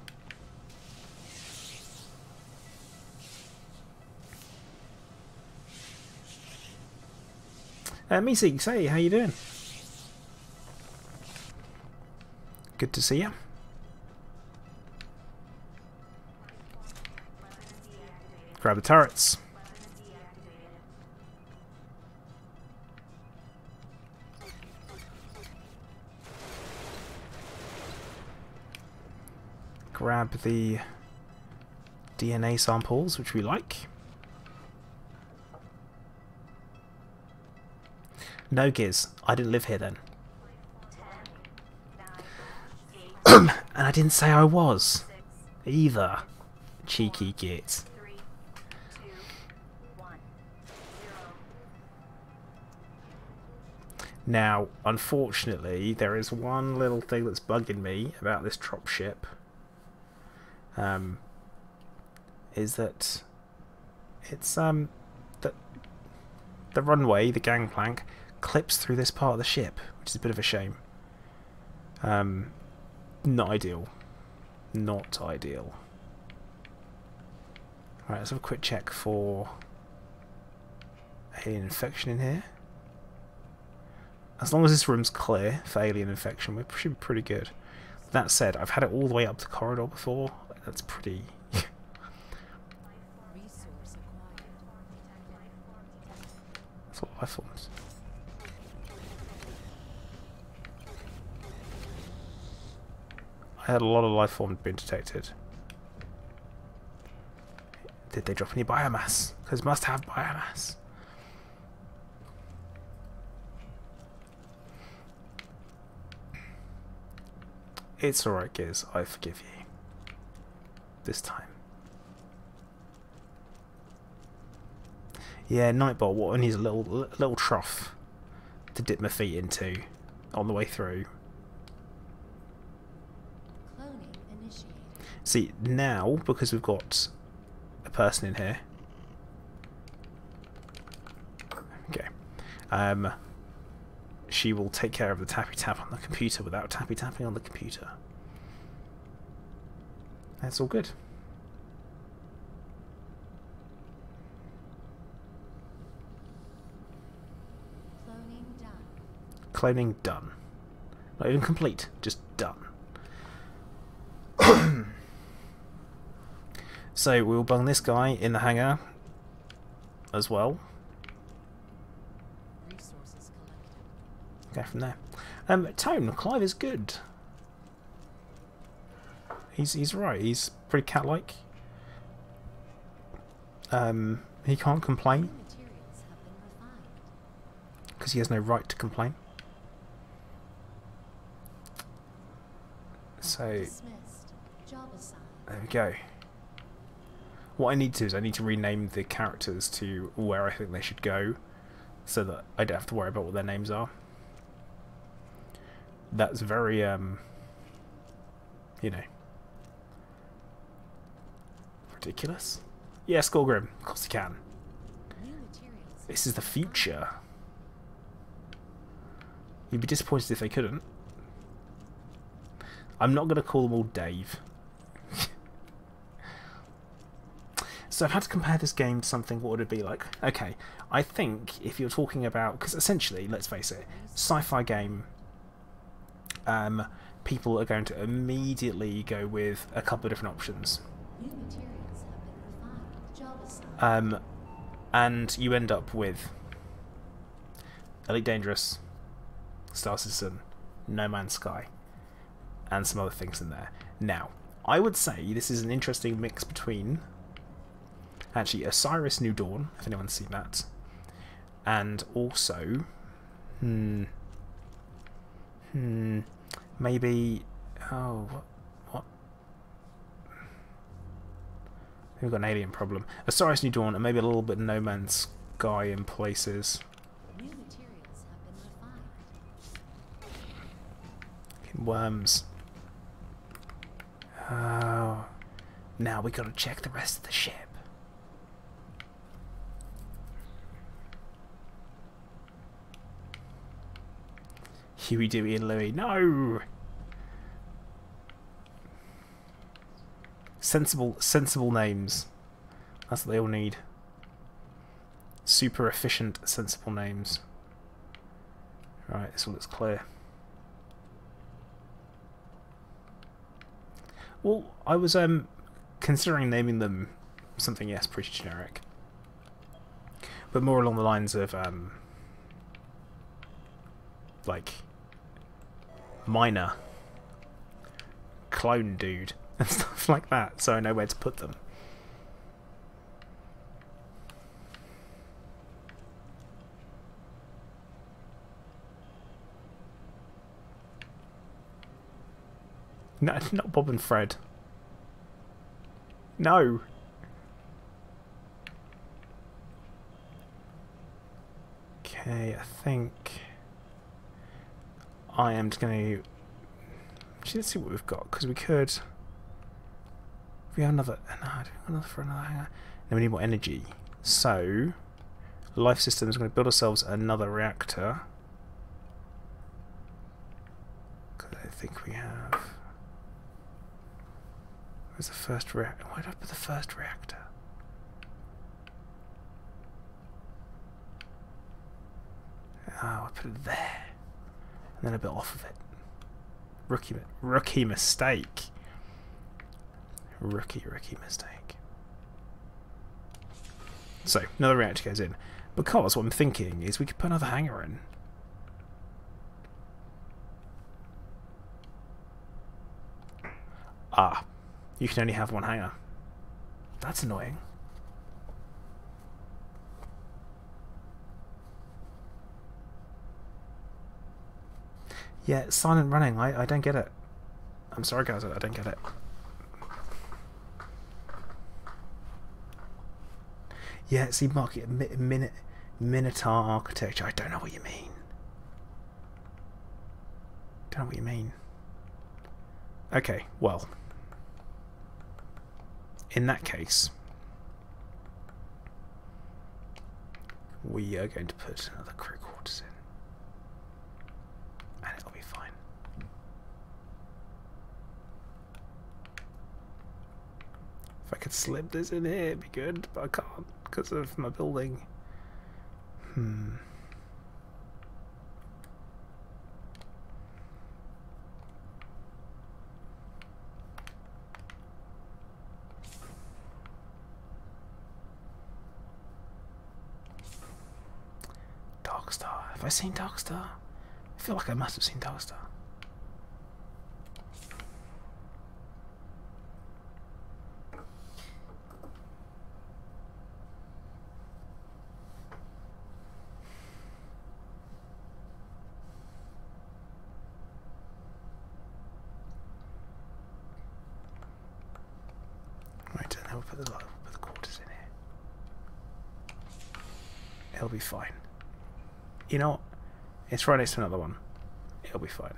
Meeseek, say, how you doing? Good to see you. Grab the turrets. Grab the DNA samples, which we like. No, Giz, I didn't live here then. And I didn't say I was either. Cheeky git. Now, unfortunately, there is one little thing that's bugging me about this dropship. Is that it's that the runway, the gangplank, clips through this part of the ship, which is a bit of a shame. Not ideal. Not ideal. Alright, let's have a quick check for alien infection in here. As long as this room's clear for alien infection, we should be pretty good. That said, I've had it all the way up the corridor before. That's pretty... That's what life forms. I had a lot of life forms being detected. Did they drop any biomass? Because must have biomass. It's alright, Giz. I forgive you. This time. Yeah, Nightbot. What I need is a little trough to dip my feet into on the way through. Cloning initiated. See, now, because we've got a person in here. Okay. She will take care of the tappy tap on the computer without tappy tapping on the computer. That's all good. Cloning done. Cloning done. Not even complete, just done. So we'll bung this guy in the hangar as well. Resources collected. Go from there. Tone, Clive is good. He's right. He's pretty cat-like. He can't complain New materials have been refined. because he has no right to complain. So Dismissed. Job assigned. there we go. What I need to do is I need to rename the characters to where I think they should go, so that I don't have to worry about what their names are. That's very you know, ridiculous. Yeah, Skullgrim, of course you can. New materials. This is the future. You'd be disappointed if they couldn't. I'm not going to call them all Dave. So I've had to compare this game to something. What would it be like? Okay, I think if you're talking about... Because essentially, let's face it, sci-fi game, people are going to immediately go with a couple of different options. New materials have been refined. Job assigned. And you end up with Elite Dangerous, Star Citizen, No Man's Sky, and some other things in there. Now, I would say this is an interesting mix between actually Osiris New Dawn, if anyone's seen that, and also maybe what we've got an alien problem. Osiris New Dawn and maybe a little bit of No Man's Sky in places. New materials have been refined. Worms. Oh, now we gotta check the rest of the ship. Huey, Dewey and Louie. No! Sensible names. That's what they all need. Super efficient, sensible names. Right, this all looks clear. Well, I was considering naming them something, yes, pretty generic. But more along the lines of, like, Miner, Clone Dude, and stuff like that, so I know where to put them. No, not Bob and Fred. No. Okay, I think I am just going to... Actually, let's see what we've got, because we could... We have another... No, do we have another for another hanger? No, we need more energy. So, Life Systems, we're going to build ourselves another reactor. Because I think we have... Where's the first reactor? Why did I put the first reactor? Oh, I put it there. And then a bit off of it. Rookie mistake. Rookie mistake. So, another reactor goes in. Because what I'm thinking is we could put another hangar in. Ah. You can only have one hangar. That's annoying. Yeah, silent running. I don't get it. I'm sorry, guys. I don't get it. Yeah, see, market Minotaur architecture. I don't know what you mean. Don't know what you mean. Okay, well. In that case, we are going to put another crew quarters in. And it'll be fine. If I could slip this in here, it'd be good, but I can't because of my building. Darkstar. Have I seen Darkstar? I feel like I must have seen Darkstar. Right, and then we'll put the quarters in here. It'll be fine. You know what? It's right next to another one. It'll be fine.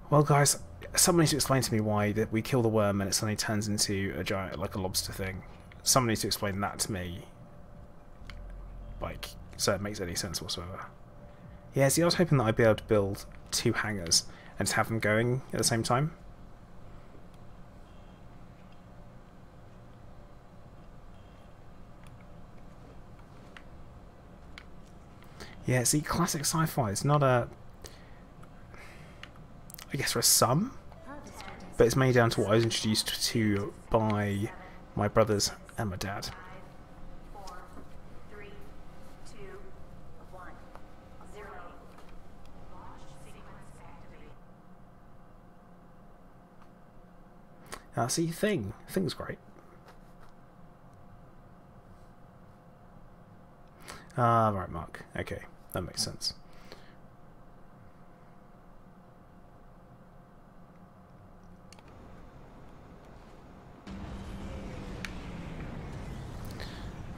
Well, guys, someone needs to explain to me why that we kill the worm and it suddenly turns into a giant, like a lobster thing. Someone needs to explain that to me. Like, so it makes any sense whatsoever. Yeah, see, I was hoping that I'd be able to build 2 hangars and just have them going at the same time. Yeah, see, classic sci-fi is not a... I guess for some, but it's mainly down to what I was introduced to by my brothers and my dad. 5, 4, 3, 2, 1, 0. Launch sequence activated. See, Thing's great. Ah, right, Mark. Okay, that makes sense.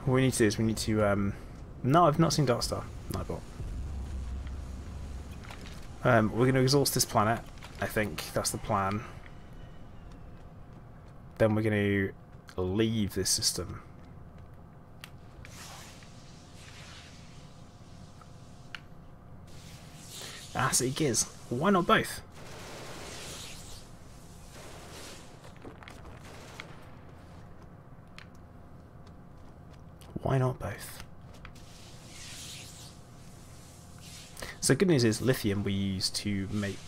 What we need to do is we need to, no, I've not seen Darkstar. Nightbot. We're going to exhaust this planet. I think that's the plan. then we're going to leave this system. ASUS gears. Why not both? Why not both? So good news is lithium we use to make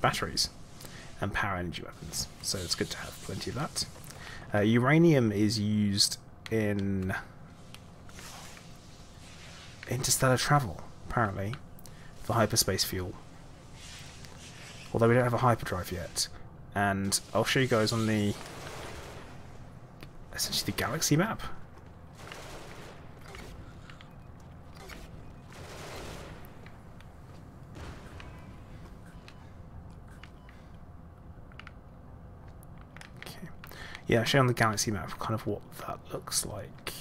batteries and power energy weapons. So it's good to have plenty of that. Uranium is used in interstellar travel, apparently, for hyperspace fuel. Although we don't have a hyperdrive yet. And I'll show you guys on the essentially the galaxy map. Yeah, I'll show you on the galaxy map kind of what that looks like.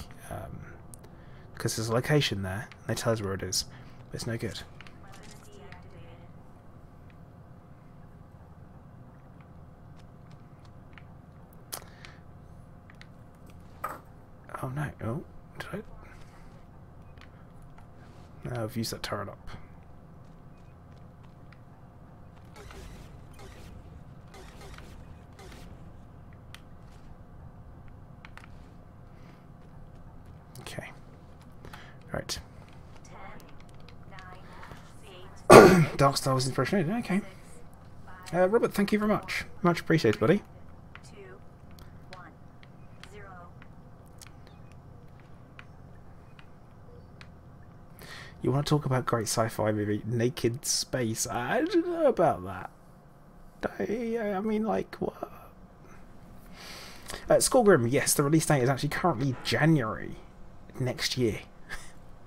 Because there's a location there, and they tell us where it is, but it's no good. Oh no, oh, did I? No, I've used that turret up. Okay. Right. 10, 9, 8, Dark Star was inspiration. Okay. Robert, thank you very much. Much appreciated, buddy. 2, 1, 0. You want to talk about great sci-fi movie, Naked Space? I don't know about that. I mean, like, what? Skullgrim, yes, the release date is actually currently January next year.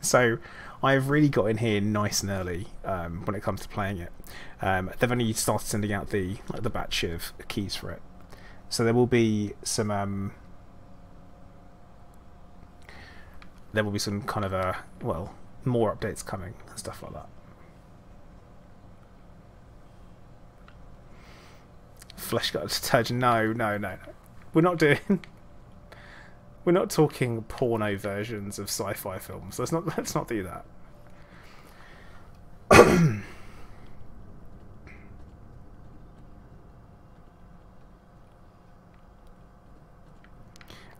So I've really got in here nice and early when it comes to playing it. They've only started sending out the batch of keys for it. So there will be some kind of well, more updates coming and stuff like that. Flesh got detergent. No. We're not doing. We're not talking porno versions of sci-fi films. Let's not do that.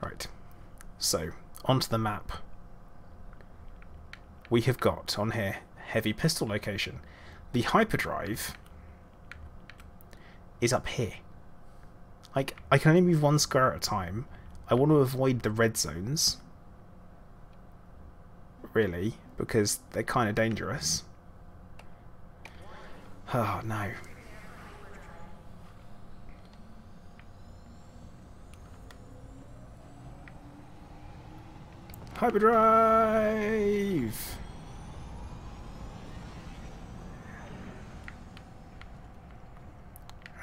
Right. So onto the map. We have got on here heavy pistol location. The hyperdrive is up here. Like, I can only move one square at a time. I want to avoid the red zones, really, because they're kind of dangerous. Oh no. Hyperdrive!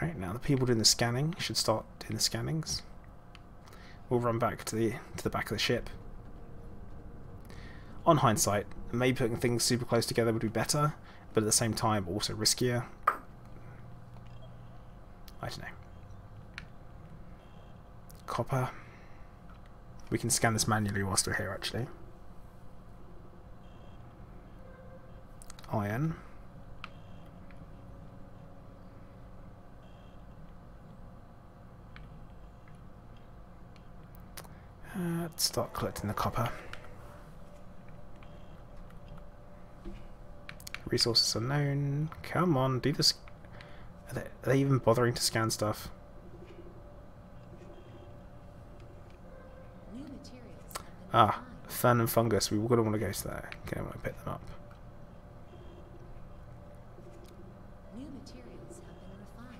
Right, now the people doing the scanning should start doing the scannings. We'll run back to the back of the ship. On hindsight, maybe putting things super close together would be better, but at the same time also riskier. I don't know. Copper. We can scan this manually whilst we're here, actually. Iron. Let's start collecting the copper. Resources unknown. Come on, do this. Are they even bothering to scan stuff? New materials have been Ah, refined. fern and fungus. We're going to want to go to there. Okay, I want to pick them up. New materials have been refined.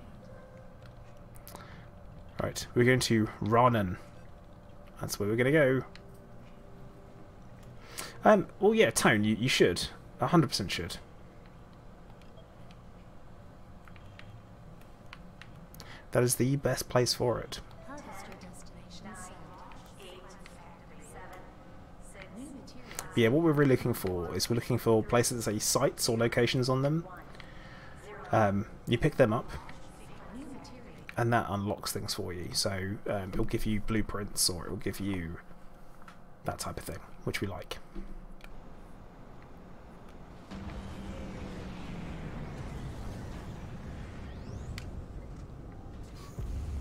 Right, we're going to Ranan. That's where we're going to go. Well, yeah, Tone, you should. 100% should. That is the best place for it. Harvester destination set. 8, 7, 6, New materials. Yeah, what we're really looking for is we're looking for places that say sites or locations on them. 1, 0. You pick them up, New materials. and that unlocks things for you. So it'll give you blueprints, or it'll give you that type of thing, which we like.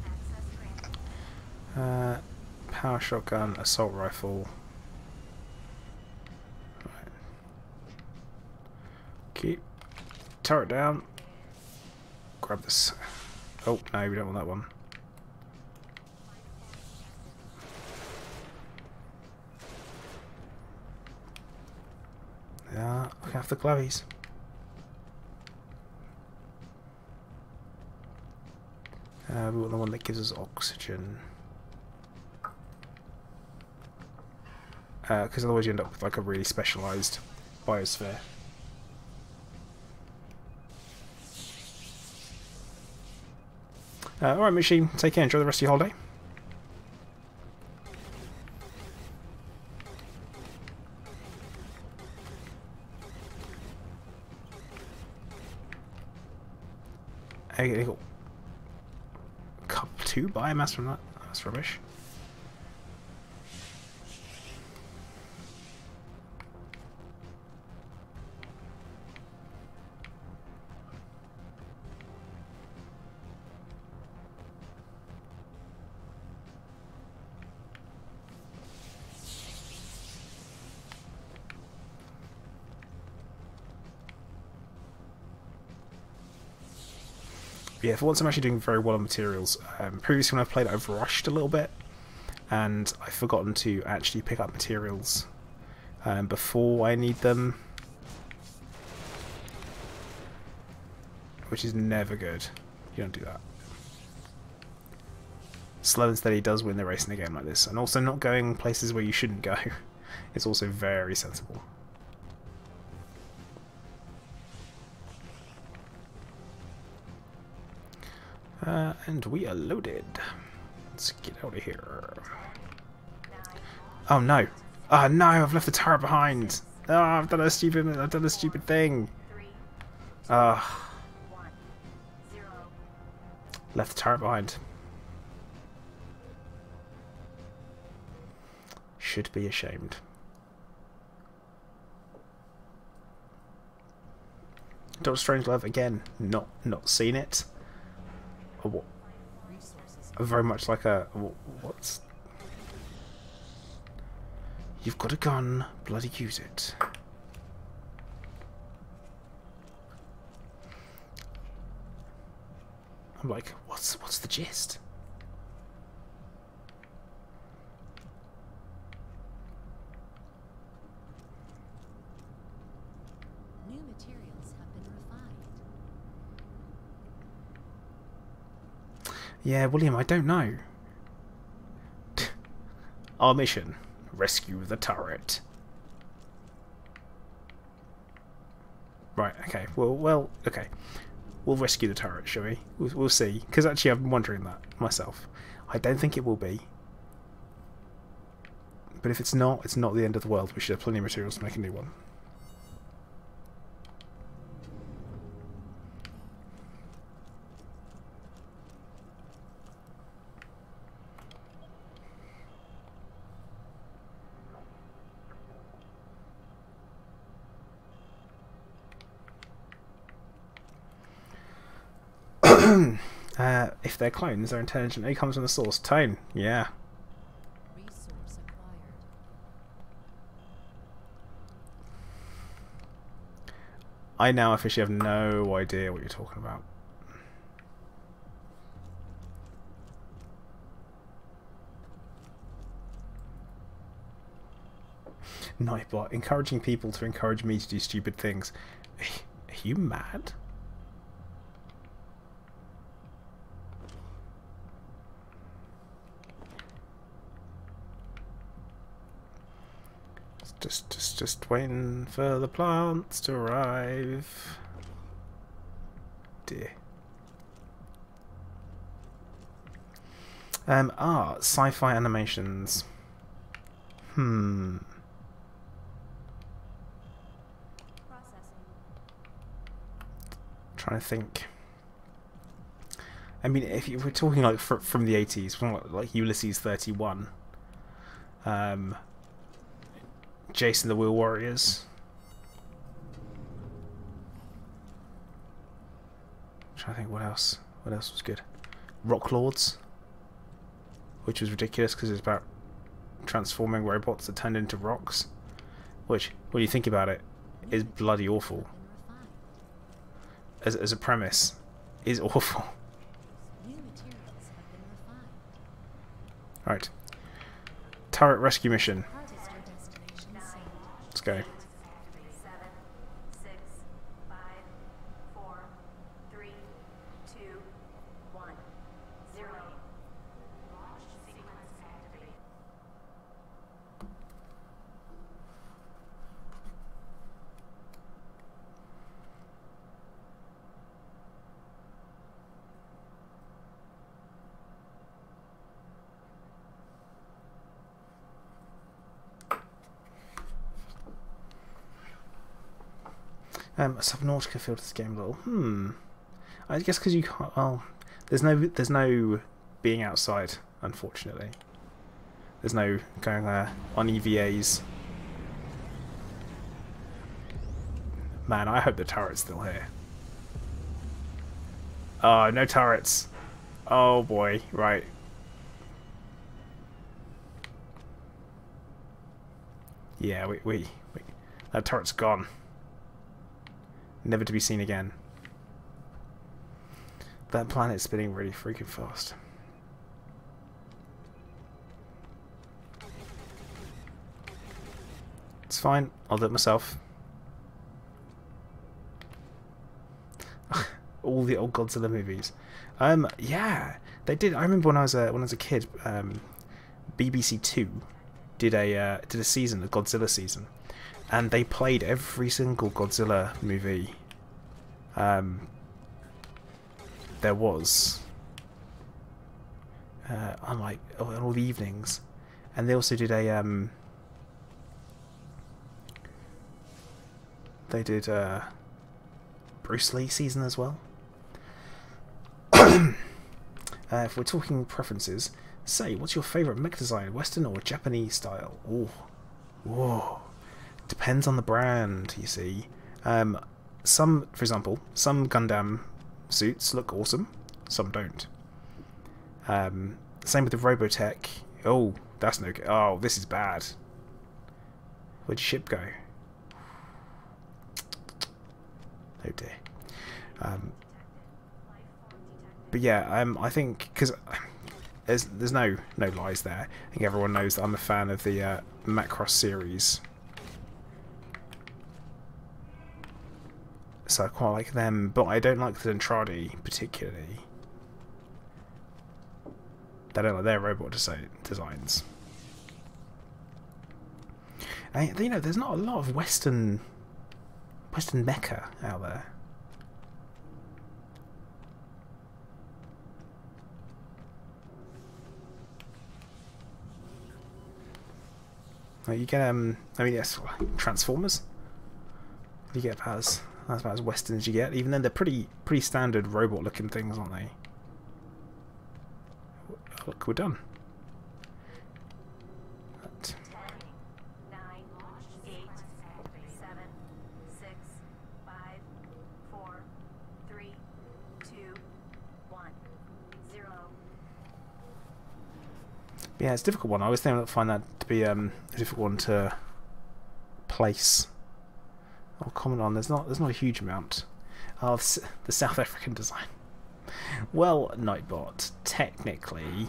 Access granted. Power shotgun, assault rifle. Right. Keep turret down. Grab this. Oh no, we don't want that one. Yeah, I have the glovies. We want the one that gives us oxygen. Because otherwise you end up with like a really specialised biosphere. Alright, machine, take care, enjoy the rest of your holiday. Okay, got two biomass from that. That's rubbish. Yeah, for once I'm actually doing very well on materials. Previously when I've played, I've rushed a little bit, and I've forgotten to actually pick up materials before I need them, which is never good. You don't do that. Slow and steady does win the race in a game like this, and also not going places where you shouldn't go is also very sensible. And we are loaded. Let's get out of here. Oh no! Oh no! I've left the turret behind. Oh, I've done a stupid thing. 3, Ah, 1, 0. left the turret behind. Should be ashamed. Doctor Strangelove again. Not seen it. What? Very much like a what's? You've got a gun, bloody use it. I'm like, what's the gist? New materials have been refined. Yeah, William, I don't know. Our mission: rescue the turret. Right. Okay. Well. Okay. We'll rescue the turret, shall we? We'll see. Because actually, I'm wondering that myself. I don't think it will be. But if it's not the end of the world. We should have plenty of materials to make a new one. If they're clones, they're intelligent. It comes from the source. Tone. Yeah. Resource acquired. I now officially have no idea what you're talking about. Nightbot, encouraging people to encourage me to do stupid things. Are you mad? Just waiting for the plants to arrive. Dear. Sci-fi animations. Processing. Trying to think. I mean, if you were talking like from the 80s, from like Ulysses 31, Jason the Wheel Warriors. I'm trying to think what else. What else was good? Rock Lords, which was ridiculous because it's about transforming robots that turned into rocks, which, when you think about it, is bloody awful. As a premise, is awful. New materials have been refined. Right. Turret rescue mission. Harvester destination saved. Let's go. 7, 6, 5, 4, 3, 2, 1, 0. Launch sequence activated. Subnautica feel this game a little. I guess because you can't. Well, there's no being outside, unfortunately. There's no going on EVAs. Man, I hope the turret's still here. Oh, no turrets. Oh boy, right. Yeah, we that turret's gone. Never to be seen again. That planet's spinning really freaking fast. It's fine, I'll do it myself. All the old Godzilla movies. Yeah, they did. I remember when I was a kid, BBC Two did a season, a Godzilla season, and they played every single Godzilla movie there was on like all the evenings, and they also did a Bruce Lee season as well. If we're talking preferences, say, what's your favourite mech design, Western or Japanese style? Ooh, whoa. Depends on the brand, you see. Some, for example, some Gundam suits look awesome, some don't. Same with the Robotech. Oh, that's no good. Oh, this is bad. Where'd your ship go? Oh dear. But yeah, I think because there's no lies there. I think everyone knows that I'm a fan of the Macross series, so I quite like them. But I don't like the Andrade particularly. I don't like their robot designs. And, you know, there's not a lot of Western mecha out there. You get I mean, yes, Transformers. You get about that's about as Western as you get. Even then, they're pretty standard robot-looking things, aren't they? Oh, look, we're done. 10, 9, 8, 7, 6, 5, 4, 3, 2, 1, 0. Yeah, it's a difficult one. I always find that to be a difficult one to place or comment on. There's not a huge amount of the South African design. Well, Nightbot, technically,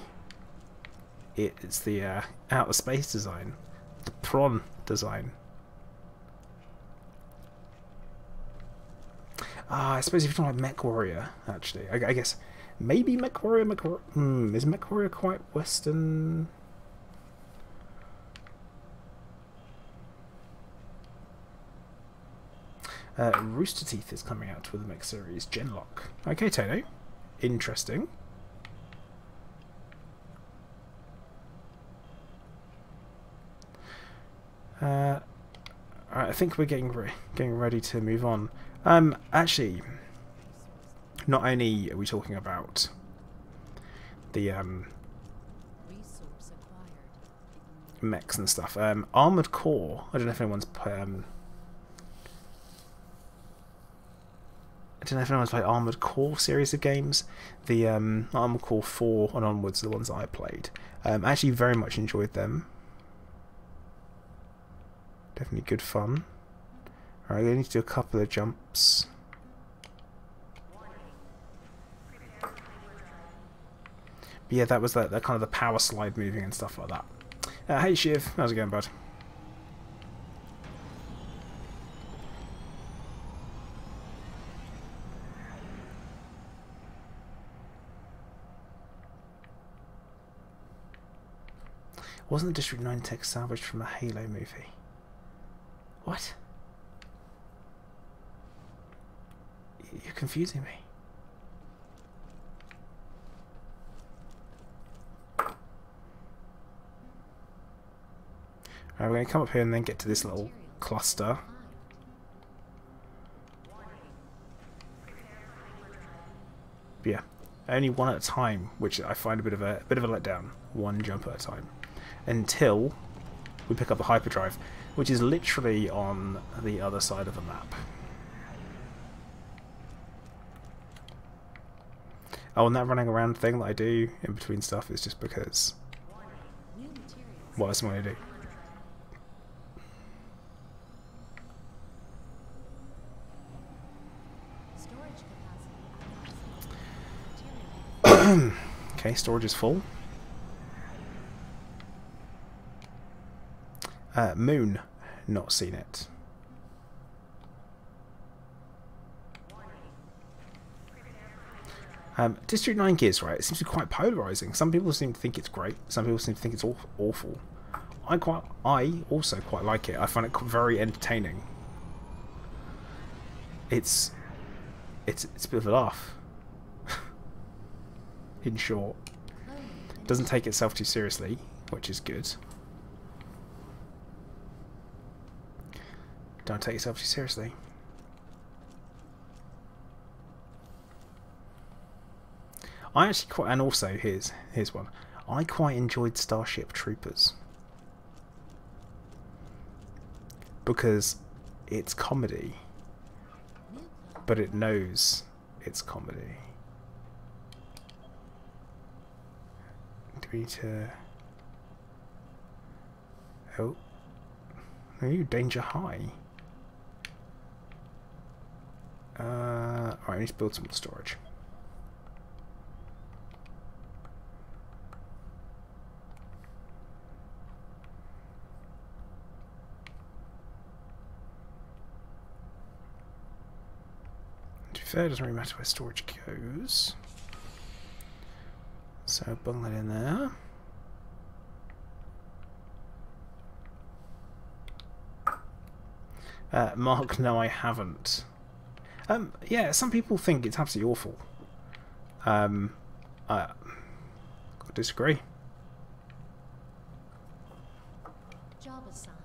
it's the outer space design, the prawn design. I suppose if you're talking about MechWarrior, actually, I guess maybe MechWarrior. Is MechWarrior quite Western? Rooster Teeth is coming out with the mech series Genlock. Okay, Tano. Interesting. I think we're getting ready to move on. Actually, not only are we talking about the Resource acquired. mechs and stuff. Armored Core. I don't know if anyone's played Armored Core series of games. The Armored Core 4 and onwards are the ones that I played. I actually very much enjoyed them. Definitely good fun. Alright, I need to do a couple of jumps. But yeah, that was that kind of the power slide moving and stuff like that. Hey Shiv, how's it going, bud? Wasn't the District 9 tech salvaged from a Halo movie? What? You're confusing me. Alright, we're going to come up here and then get to this little cluster. But yeah, only one at a time, which I find a bit of a letdown. One jump at a time. Until we pick up a hyperdrive, which is literally on the other side of the map. Oh, and that running around thing that I do in between stuff is just because... New materials. what else am I going to do? Storage capacity. Material. Okay, storage is full. Moon, not seen it. District 9 Gears, right? It seems to be quite polarizing. Some people seem to think it's great. Some people seem to think it's awful. I also quite like it. I find it very entertaining. It's a bit of a laugh. In short, it doesn't take itself too seriously, which is good. Don't take yourself too seriously. I actually quite, and also here's one. I quite enjoyed Starship Troopers because it's comedy, New club. but it knows it's comedy. Do we need to? Oh, are you danger high? Alright, I need to build some more storage. To be fair, it doesn't really matter where storage goes. So bung that in there. Mark, no I haven't. Yeah, some people think it's absolutely awful. I disagree. Job assigned.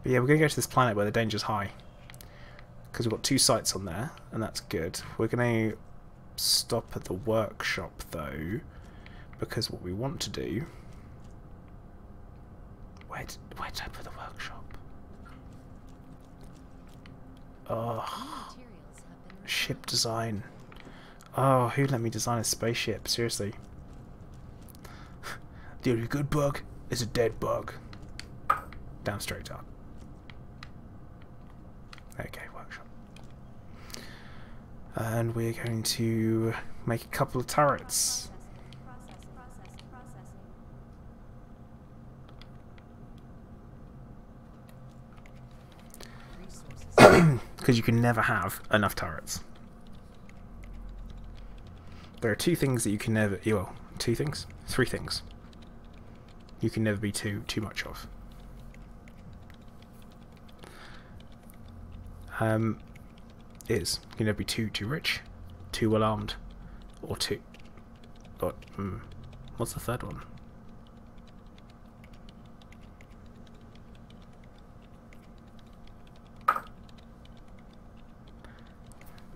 But yeah, we're going to go to this planet where the danger's high. Because we've got 2 sites on there, and that's good. We're going to stop at the workshop, though, because what we want to do... Where did I put the workshop? Oh, New materials have been ship design. Oh, who let me design a spaceship? Seriously. The only good bug is a dead bug. Down straight up. Okay, workshop. And we're going to make a couple of turrets. Processing. resources. Because you can never have enough turrets. There are 2 things that you can never... Well, 2 things? 3 things. You can never be too much of. You can never be too rich, too well armed, or too... what's the third one?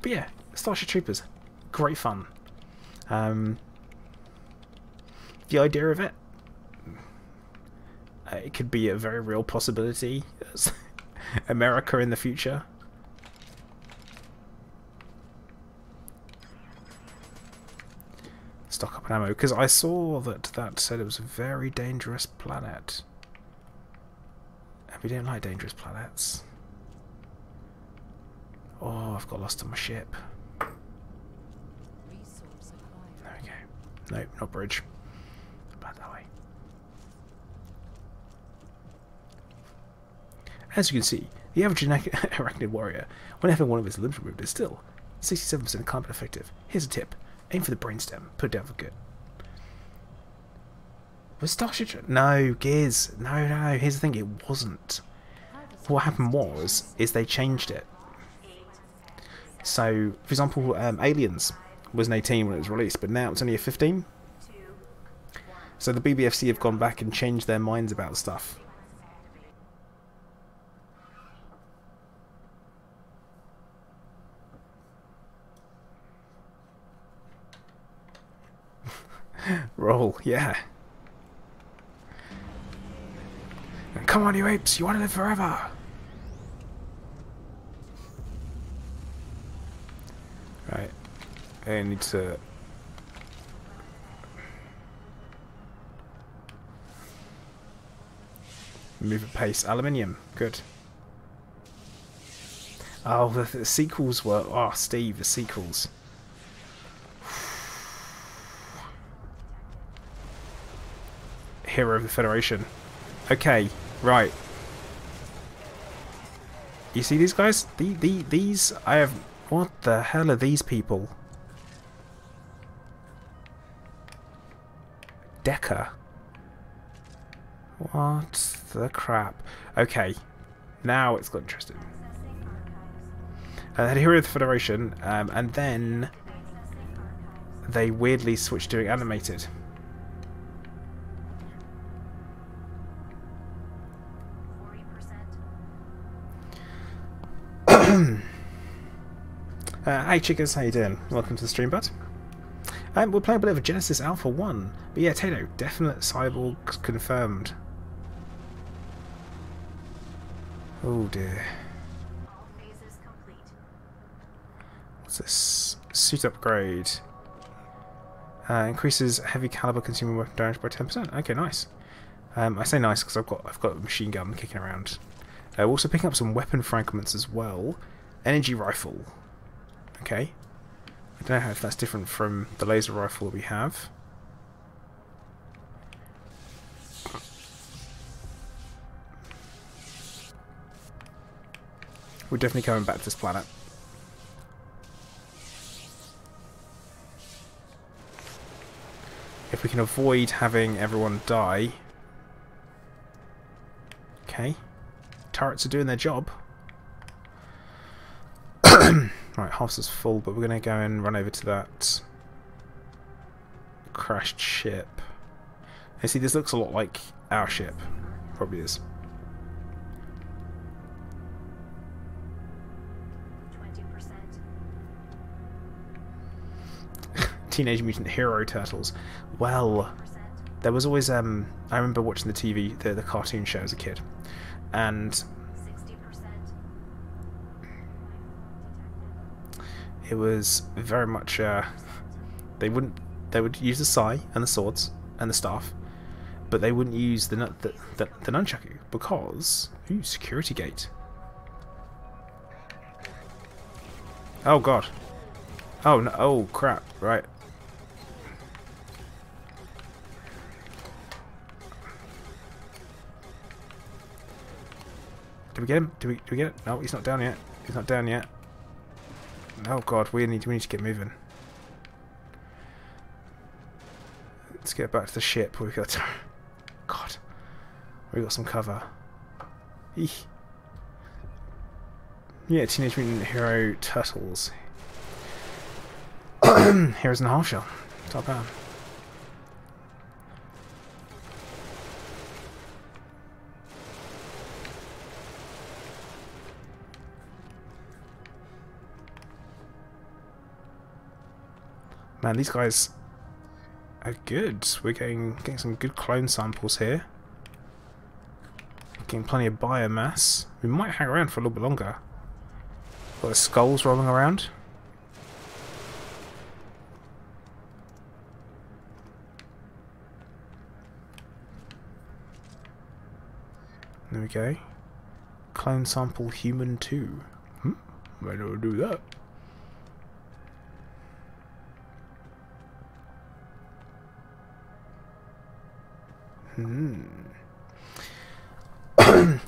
But yeah, Starship Troopers, great fun. The idea of it, it could be a very real possibility. America in the future. Stock up on ammo, because I saw that said it was a very dangerous planet. And we don't like dangerous planets. Oh, I've got lost on my ship. Resource acquired. There we go. Nope, not bridge. Back that way. As you can see, the average arachnid warrior, when having one of his limbs removed, is still 67% combat effective. Here's a tip. Aim for the brainstem. Put it down for good. Was Starship... No, Gears. No. Here's the thing. It wasn't. What happened is they changed it. So, for example, Aliens was an 18 when it was released, but now it's only a 15. So the BBFC have gone back and changed their minds about stuff. Roll, yeah. Come on, you apes, you want to live forever. Right. I need to... move at pace. Aluminium, good. Oh, the sequels were... Oh, Steve, the sequels. Hero of the Federation. Okay, right. You see these guys? These I have... What the hell are these people? Decker. What the crap? Okay, now it's got interesting. They had Hero of the Federation, and then they weirdly switched to doing animated. Hey chickers, how you doing? Welcome to the stream, bud. We're playing a bit of a Genesis Alpha 1. But yeah, Tato, definite cyborgs confirmed. Oh dear. What's this? Suit upgrade. Increases heavy caliber consuming weapon damage by 10%. Okay, nice. I say nice because I've got a machine gun kicking around. We're also picking up some weapon fragments as well. Energy rifle. Okay. I don't know if that's different from the laser rifle that we have. We're definitely coming back to this planet. If we can avoid having everyone die. Okay. Turrets are doing their job. Right, half is full, but we're going to go and run over to that crashed ship. You see, this looks a lot like our ship. Probably is. 20%. Teenage Mutant Hero Turtles. Well, there was always I remember watching the TV, the cartoon show as a kid, and it was very much they would use the sai and the swords and the staff, but they wouldn't use the nunchaku because security gate. Oh god. Oh no! Oh crap! Right. Did we get him? Do we get it? No, he's not down yet. He's not down yet. Oh god, we need to get moving. Let's get back to the ship. We've got God. We got some cover. Eek. Yeah, Teenage Mutant Hero Turtles. Heroes in a half shell. Top down. Man, these guys Good. We're getting some good clone samples here. Getting plenty of biomass. We might hang around for a little bit longer. Got the skulls rolling around. There we go. Clone sample human 2. Why do I do that?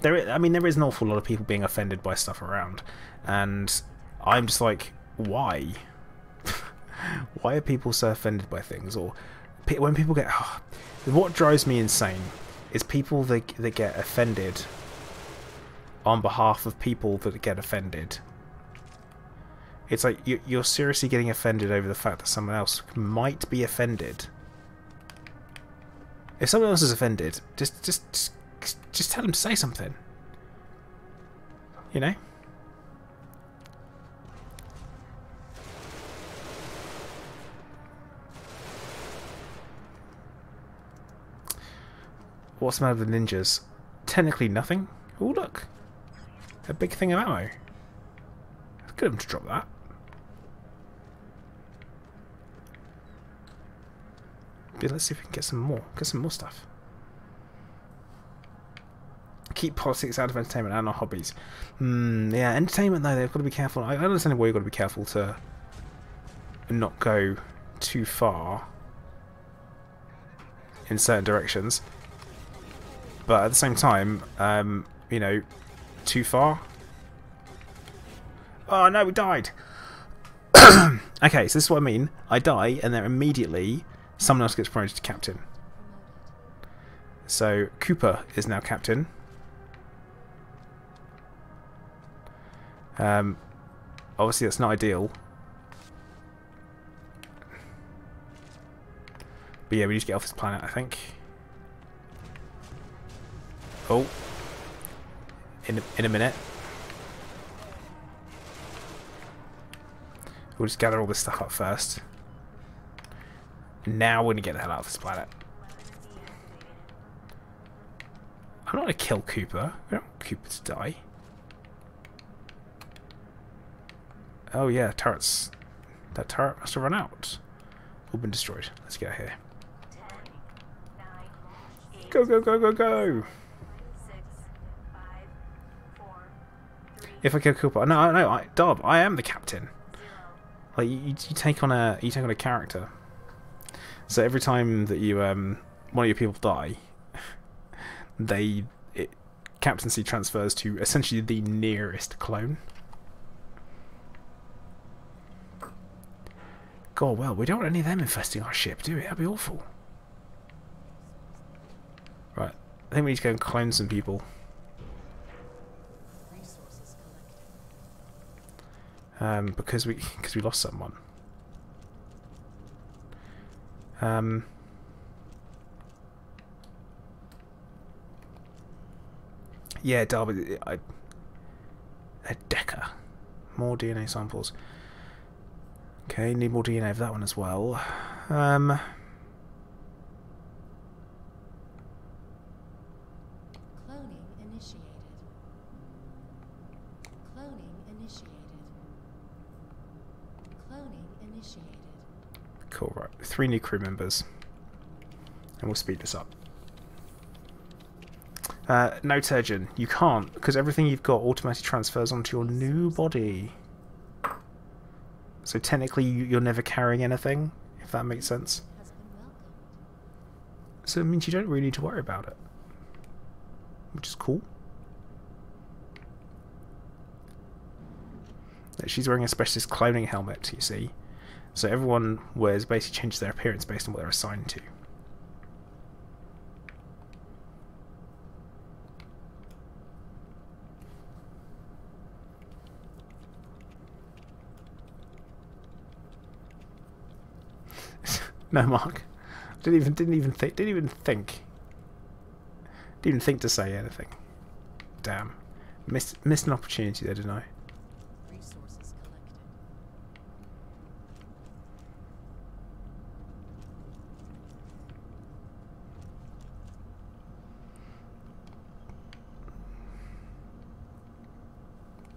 I mean, there is an awful lot of people being offended by stuff around, and I'm just like, why? Why are people so offended by things? Or when people get, what drives me insane is people that get offended on behalf of people that get offended. It's like you're seriously getting offended over the fact that someone else might be offended. If someone else is offended, just tell them to say something. You know? What's the matter with the ninjas? Technically nothing. Oh look, a big thing of ammo. It's good of them to drop that. But let's see if we can get some more. Get some more stuff. Keep politics out of entertainment and our hobbies. Yeah, entertainment though, they've got to be careful. I understand why you've got to be careful to not go too far in certain directions. But at the same time, you know, too far. Oh no, we died! Okay, so this is what I mean. I die, and then immediately someone else gets promoted to captain. So Cooper is now captain. Obviously that's not ideal. But yeah, we need to get off this planet, I think. Oh. In a minute. We'll just gather all this stuff up first. Now we're going to get the hell out of this planet. I'm not going to kill Cooper. We don't want Cooper to die. Oh yeah, turrets. That turret must have run out. All been destroyed. Let's get out of here. Go, go, go, go, go! If I kill Cooper, no, Dob, I am the captain. Like you take on a character. So every time that you one of your people die, captaincy transfers to essentially the nearest clone. God, well, we don't want any of them infesting our ship, do we? That'd be awful. Right, I think we need to go and clone some people. Because we lost someone. Yeah, Darby, a Decker. More DNA samples. Okay, need more DNA of that one as well. Cloning initiated. Cloning initiated. Cloning initiated. Cool, right. 3 new crew members. And we'll speed this up. No Turgeon, you can't, because everything you've got automatically transfers onto your new body. So technically you're never carrying anything, if that makes sense. Has been welcomed. So it means you don't really need to worry about it. Which is cool. She's wearing a specialist cloning helmet, you see. So everyone basically changes their appearance based on what they're assigned to. No, Mark. Didn't even think to say anything. Damn. Missed an opportunity there, didn't I? Resources collected.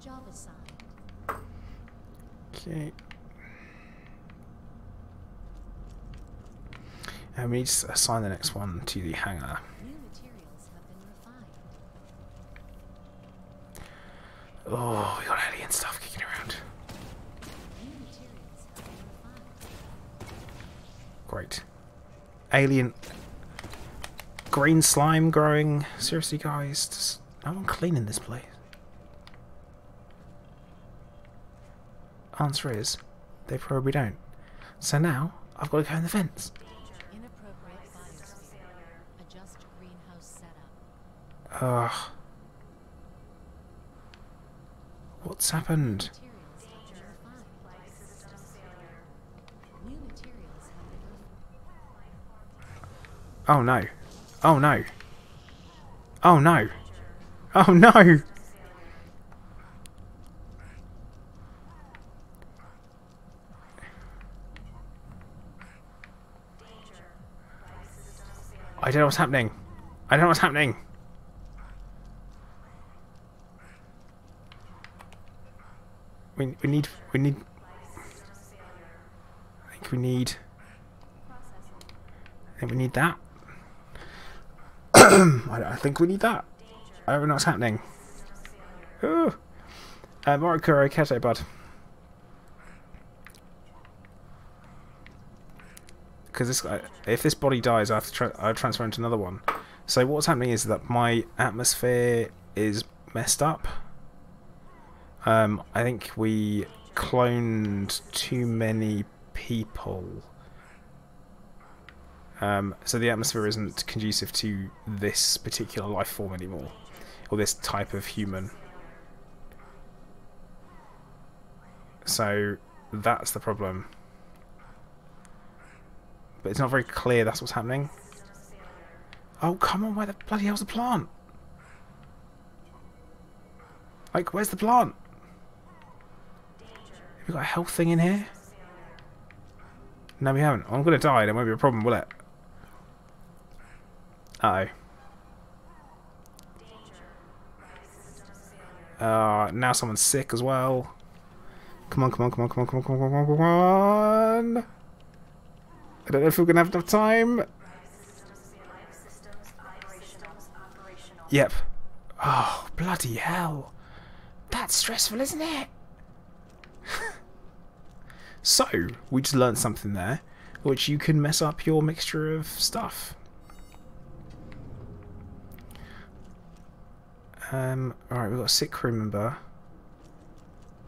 Job assigned. Okay. And we need to assign the next one to the hangar. New materials have been refined. Oh, we got alien stuff kicking around. New materials have been refined. Great. Alien green slime growing. Seriously, guys, there's no one cleaning this place. Answer is, they probably don't. So now, I've got to go in the vents. Inappropriate biosphere. Adjust greenhouse setup. Ugh. What's happened? Materials have been refined. New materials have been refined. Oh no. Oh no. Oh no. Oh no! I don't know what's happening. I don't know what's happening. We need I think we need that. I think we need that. I don't know what's happening. Ooh. Morikuro Kete, bud. Because this, if this body dies, I have to transfer into another one. So what's happening is that my atmosphere is messed up. I think we cloned too many people. So the atmosphere isn't conducive to this particular life form anymore, or this type of human. So that's the problem. But it's not very clear that's what's happening. Oh, come on, where the bloody hell's the plant? Like, where's the plant? Have we got a health thing in here? No, we haven't. I'm going to die. There won't be a problem, will it? Uh-oh. Now someone's sick as well. Come on, come on, come on, come on, come on, come on, come on, come on. I don't know if we're going to have enough time. Yep. Oh, bloody hell. That's stressful, isn't it? So, we just learned something there, which you can mess up your mixture of stuff. Alright, we've got a sick crew member.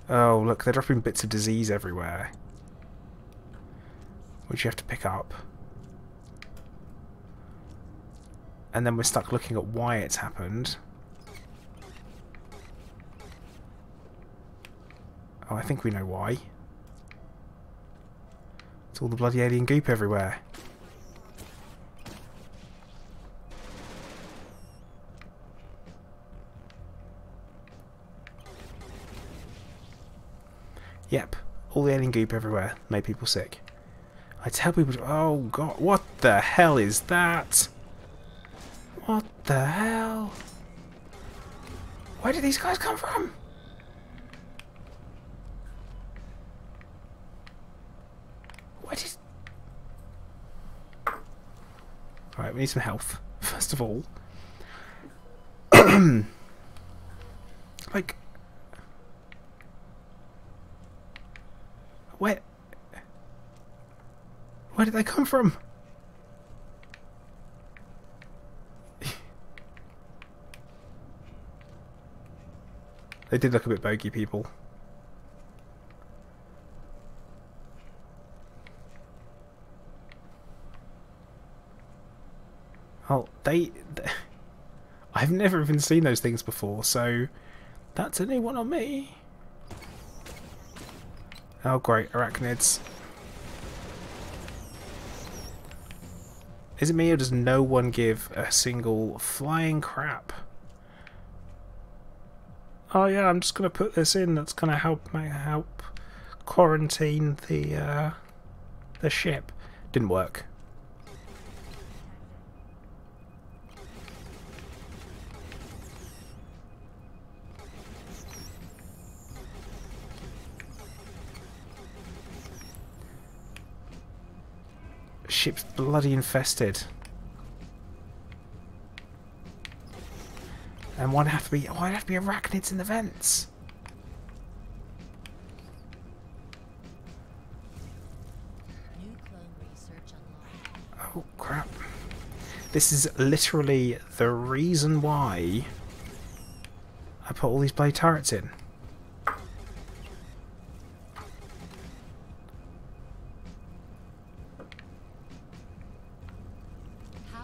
Oh, look, they're dropping bits of disease everywhere, which you have to pick up. And then we're stuck looking at why it's happened. Oh, I think we know why. It's all the bloody alien goop everywhere. Yep, all the alien goop everywhere made people sick. I tell people to, oh god, what the hell is that? What the hell? Where did these guys come from? Where did... Alright, we need some health, first of all. Like... Where did they come from? They did look a bit bogey, people. Oh, I've never even seen those things before, so that's a new one on me. Oh great, arachnids. Is it me or does no one give a single flying crap? Oh yeah, I'm just gonna put this in. That's gonna help quarantine the ship. Didn't work. ship's bloody infested. And why'd it have to be arachnids in the vents? New clone research unlocked. Oh crap. This is literally the reason why I put all these blade turrets in. Power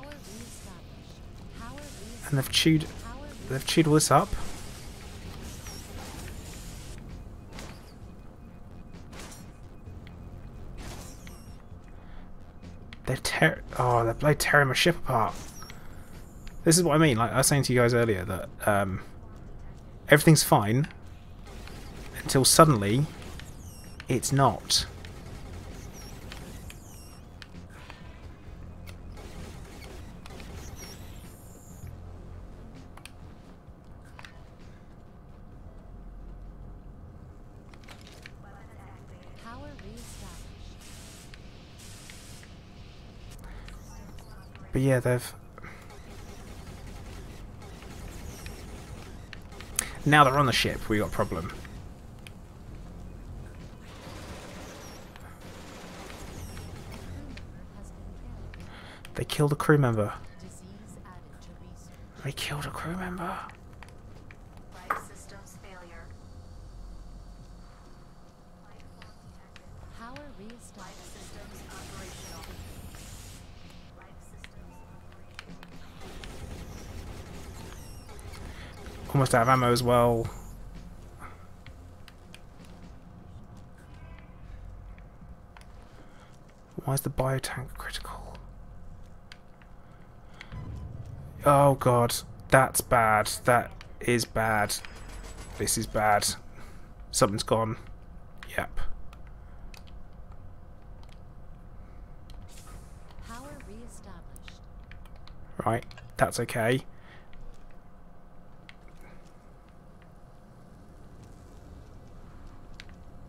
reestablished. Power reestablished. And they've chewed all this up. They're bloody tearing my ship apart. This is what I mean. Like I was saying to you guys earlier that everything's fine until suddenly it's not. Power reestablished. But yeah, they've... Now they're on the ship, we got a problem. They killed a crew member. Disease added to research. They killed a crew member. Life systems failure. Life form detected. Power Life reestablished. systems operational. Life systems operational. Almost out of ammo as well. Why is the biotank critical? Oh god, that's bad. That is bad. This is bad. Something's gone. Yep. Power reestablished. Right, that's okay.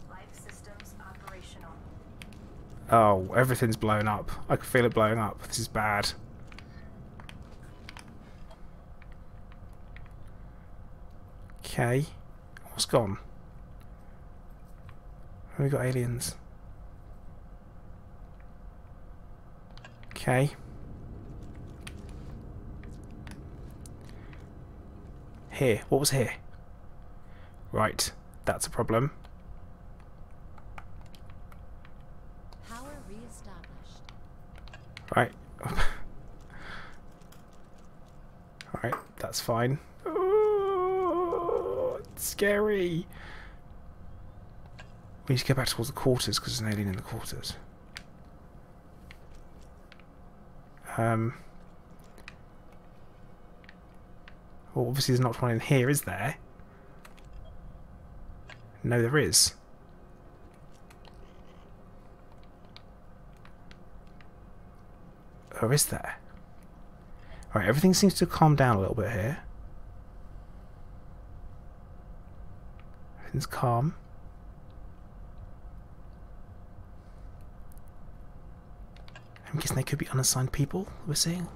Life systems operational. Oh, everything's blown up. I can feel it blowing up. This is bad. Okay. What's gone? Have we got aliens? Okay. Here. What was here? Right. That's a problem. Power reestablished. Right. Alright, that's fine. Oh, it's scary. We need to go back towards the quarters because there's an alien in the quarters. Well, obviously there's not one in here, is there? No, there is. Or is there? Alright, everything seems to calm down a little bit here. Everything's calm. I'm guessing they could be unassigned people we're seeing.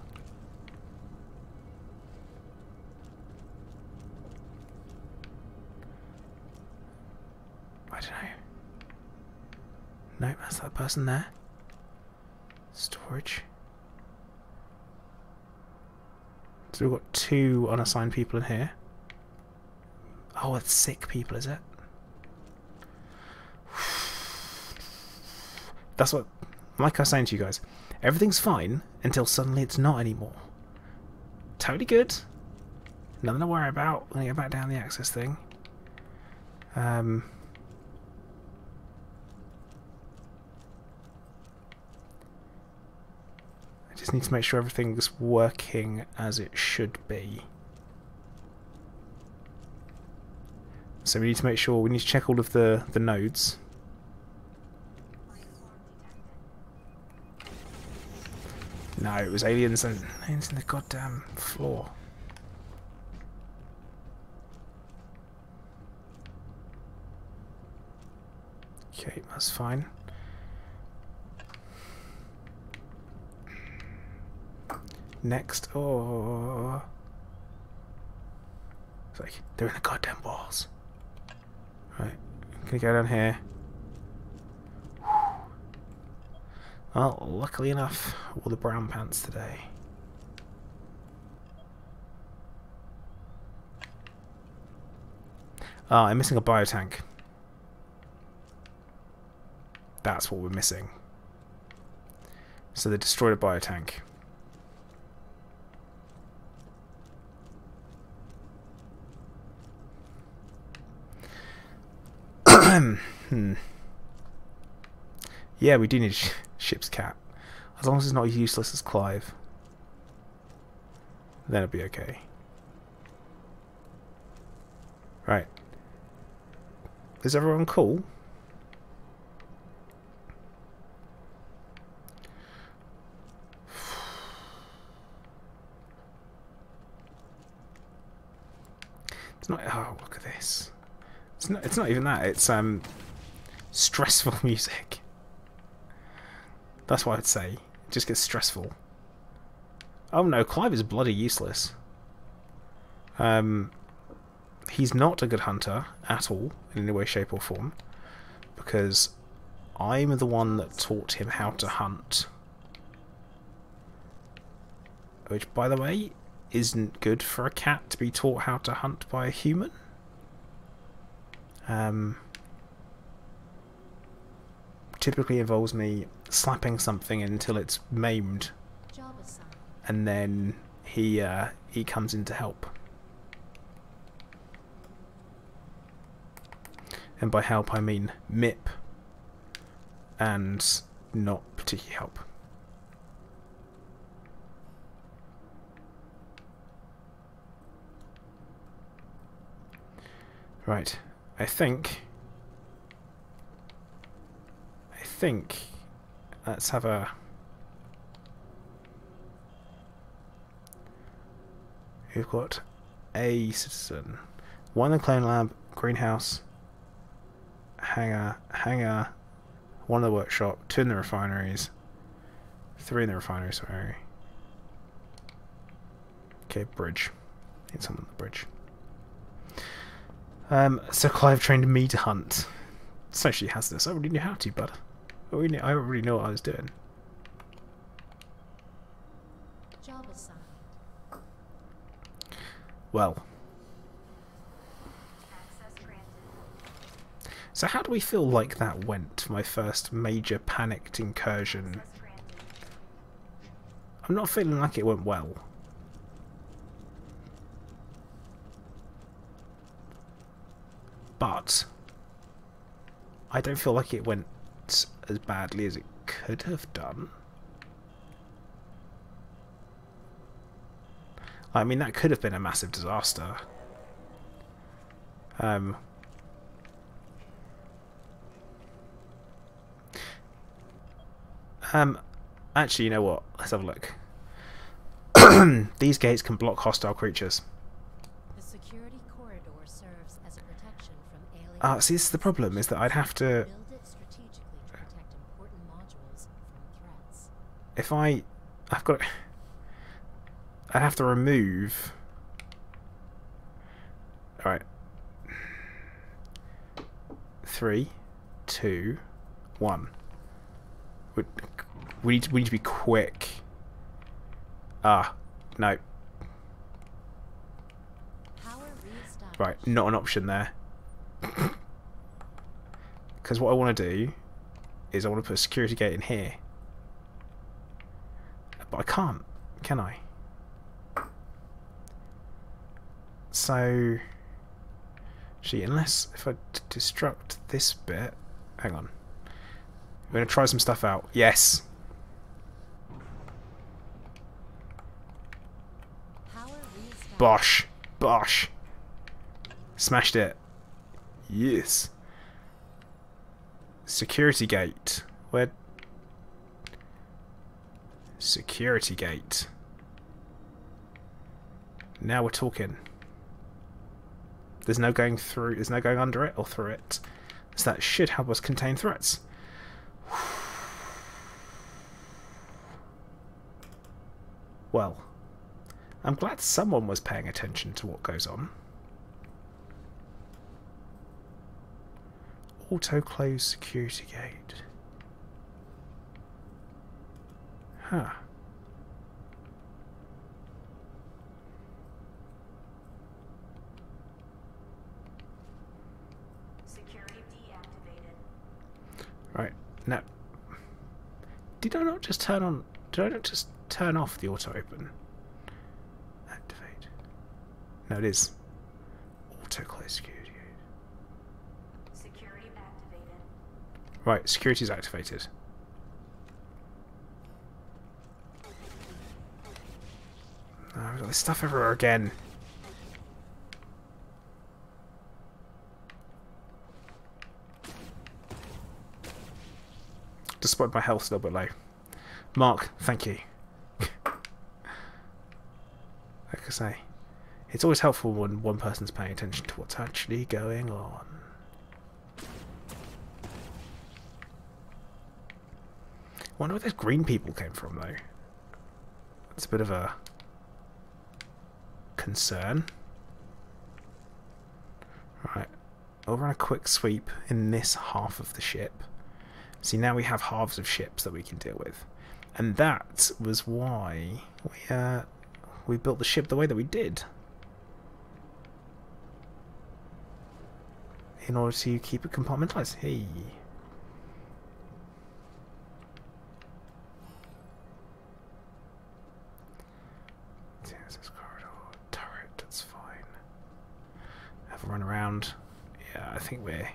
I don't know. Nope, that's that person there. Storage. So we've got 2 unassigned people in here. Oh, it's sick people, is it? That's what... Like I was saying to you guys, everything's fine until suddenly it's not anymore. Totally good. Nothing to worry about. I'm going to go back down the access thing. I just need to make sure everything's working as it should be. So we need to make sure, we need to check all of the nodes. No, it was aliens in the goddamn floor. Okay, that's fine. Next. Oh. It's like, they're in the goddamn walls. Right. Gonna go down here. Well, luckily enough, all the brown pants today. Ah, I'm missing a biotank. That's what we're missing. So they destroyed a biotank. Yeah, we do need ship's cat. As long as it's not as useless as Clive. Then it'll be okay. Right. Is everyone cool? It's not. Oh, look at this. It's not even that. It's stressful music. That's what I'd say. It just gets stressful. Oh no, Clive is bloody useless. He's not a good hunter at all, in any way, shape or form. Because I'm the one that taught him how to hunt. Which, by the way, isn't good for a cat to be taught how to hunt by a human. Typically involves me slapping something until it's maimed, and then he comes in to help. And by help I mean MIP and not particularly help. Right, I think let's have a we've got a citizen, one in the clone lab, greenhouse, hangar, one in the workshop, 2 in the refineries, 3 in the refinery, sorry. Okay, bridge. Need someone on the bridge. So Clive trained me to hunt. So she has this. I already knew how to, bud. I already know what I was doing. Job assigned. Well. Access granted. So how do we feel like that went? My first major panicked incursion. Access granted. I'm not feeling like it went well. But I don't feel like it went as badly as it could have done. I mean, that could have been a massive disaster. Actually, you know what? Let's have a look. These gates can block hostile creatures. The security corridor serves as a protection from alien. See, this is the problem, is that I'd have to... Build it strategically to protect important modules from threats. If I've got... I'd have to remove... Alright. 3, 2, 1. We need to be quick. Ah, no. Power reestablished. Right, not an option there. Because what I want to do is I want to put a security gate in here. But I can't, can I? So... Gee, unless if I destruct this bit... Hang on. I'm going to try some stuff out. Yes! Power reestablished. Bosh! Bosh! Smashed it. Yes. Security gate. Where? Security gate. Now we're talking. There's no going through, there's no going under it or through it. So that should help us contain threats. Well, I'm glad someone was paying attention to what goes on. Auto-close security gate. Huh. Security deactivated. Right, now, did I not just turn on, did I not just turn off the auto-open? Activate. No, it is auto-close security gate. Security activated. Right, security is activated. Oh, we've got this stuff everywhere again. Despite my health's a little bit low. Mark, thank you. Like I say, it's always helpful when one person's paying attention to what's actually going on. I wonder where those green people came from, though. It's a bit of a concern. Right, I'll run a quick sweep in this half of the ship. See, now we have halves of ships that we can deal with. And that was why we built the ship the way that we did. In order to keep it compartmentalized. Hey. This corridor. Turret, that's fine. Have a run around. Yeah, I think we're...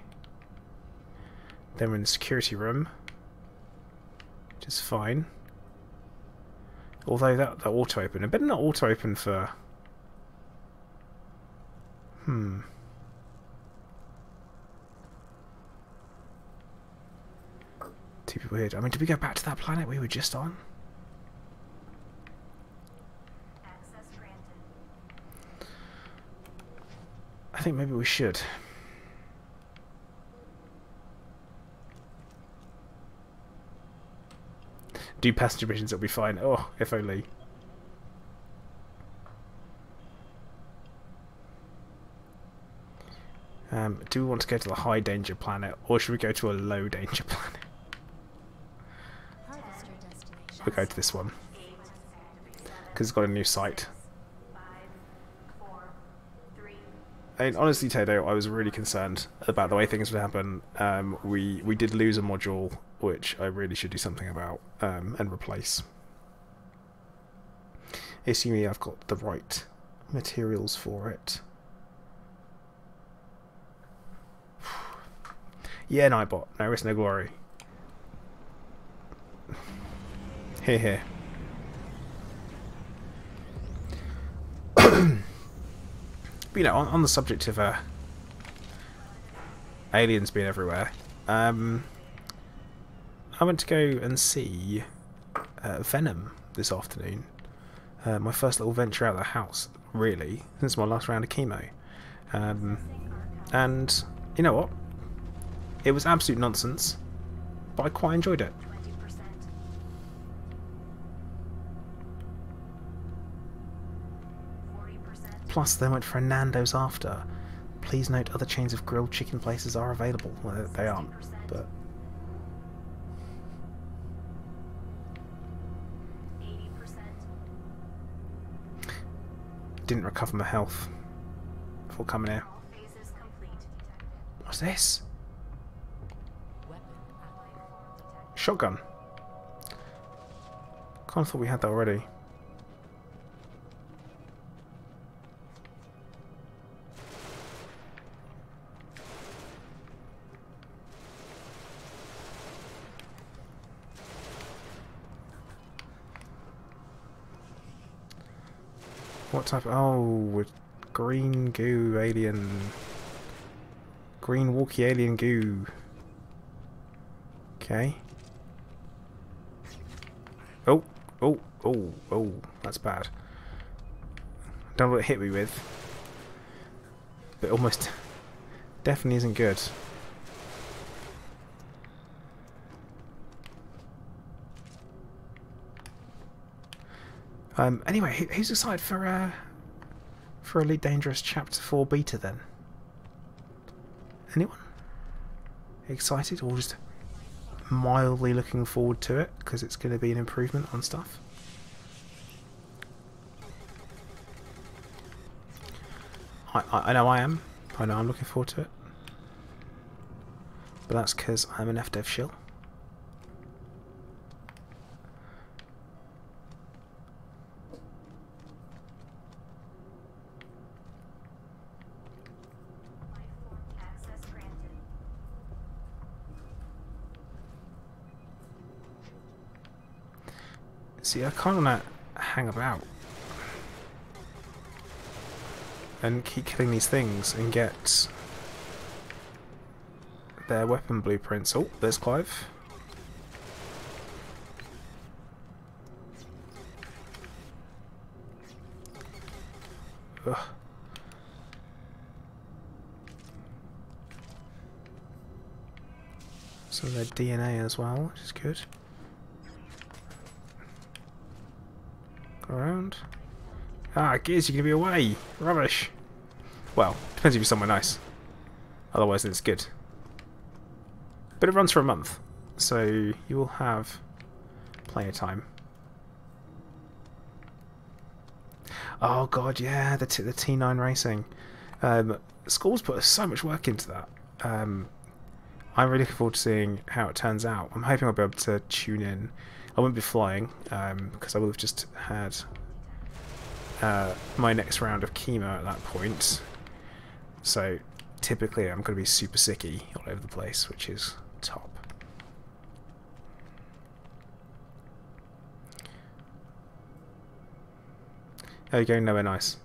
Then we're in the security room, which is fine. Although that auto-open, I better not auto-open for... Too weird. I mean, did we go back to that planet we were just on? Access granted. I think maybe we should. Do passenger missions, it'll be fine. Oh, if only. Do we want to go to the high danger planet, or should we go to a low danger planet? Harvest your destination. We'll go to this one, because it's got a new site. 5, 4, 3. I mean, honestly, Tato, I was really concerned about the way things would happen. We did lose a module, which I really should do something about, and replace. Assuming I've got the right materials for it. Yeah, Nightbot. No risk, no glory. Here, here. But, you know, on the subject of aliens being everywhere, I went to go and see Venom this afternoon. My first little venture out of the house, really, since my last round of chemo. And you know what? It was absolute nonsense, but I quite enjoyed it. 20%. Plus, they went for a Nando's after. Please note other chains of grilled chicken places are available. Well, they aren't, but... 80%. Didn't recover my health before coming here. All phases complete. What's this? Weapon Shotgun. Kinda thought we had that already. What type? Oh, with green goo alien. Green walkie alien goo. Okay. Oh, oh, oh, oh, that's bad. Don't know what it hit me with. But almost definitely isn't good. Anyway, who's excited for Elite Dangerous Chapter 4 beta then? Anyone? Excited or just mildly looking forward to it because it's going to be an improvement on stuff? I know I am. I know I'm looking forward to it. But that's because I'm an FDev shill. Access granted. See, I kind of want to hang about and keep killing these things and get their weapon blueprints. Oh, there's Clive. Ugh. Some of their DNA as well, which is good. Go around. Ah, Gears, you're gonna be away! Rubbish! Well, depends if you're somewhere nice. Otherwise, it's good. But it runs for a month, so you will have plenty of time. Oh god, yeah, the T9 racing. School's put so much work into that. I'm really looking forward to seeing how it turns out. I'm hoping I'll be able to tune in. I won't be flying, because I will have just had my next round of chemo at that point. So typically I'm going to be super sicky all over the place, which is top. There you go, nowhere nice.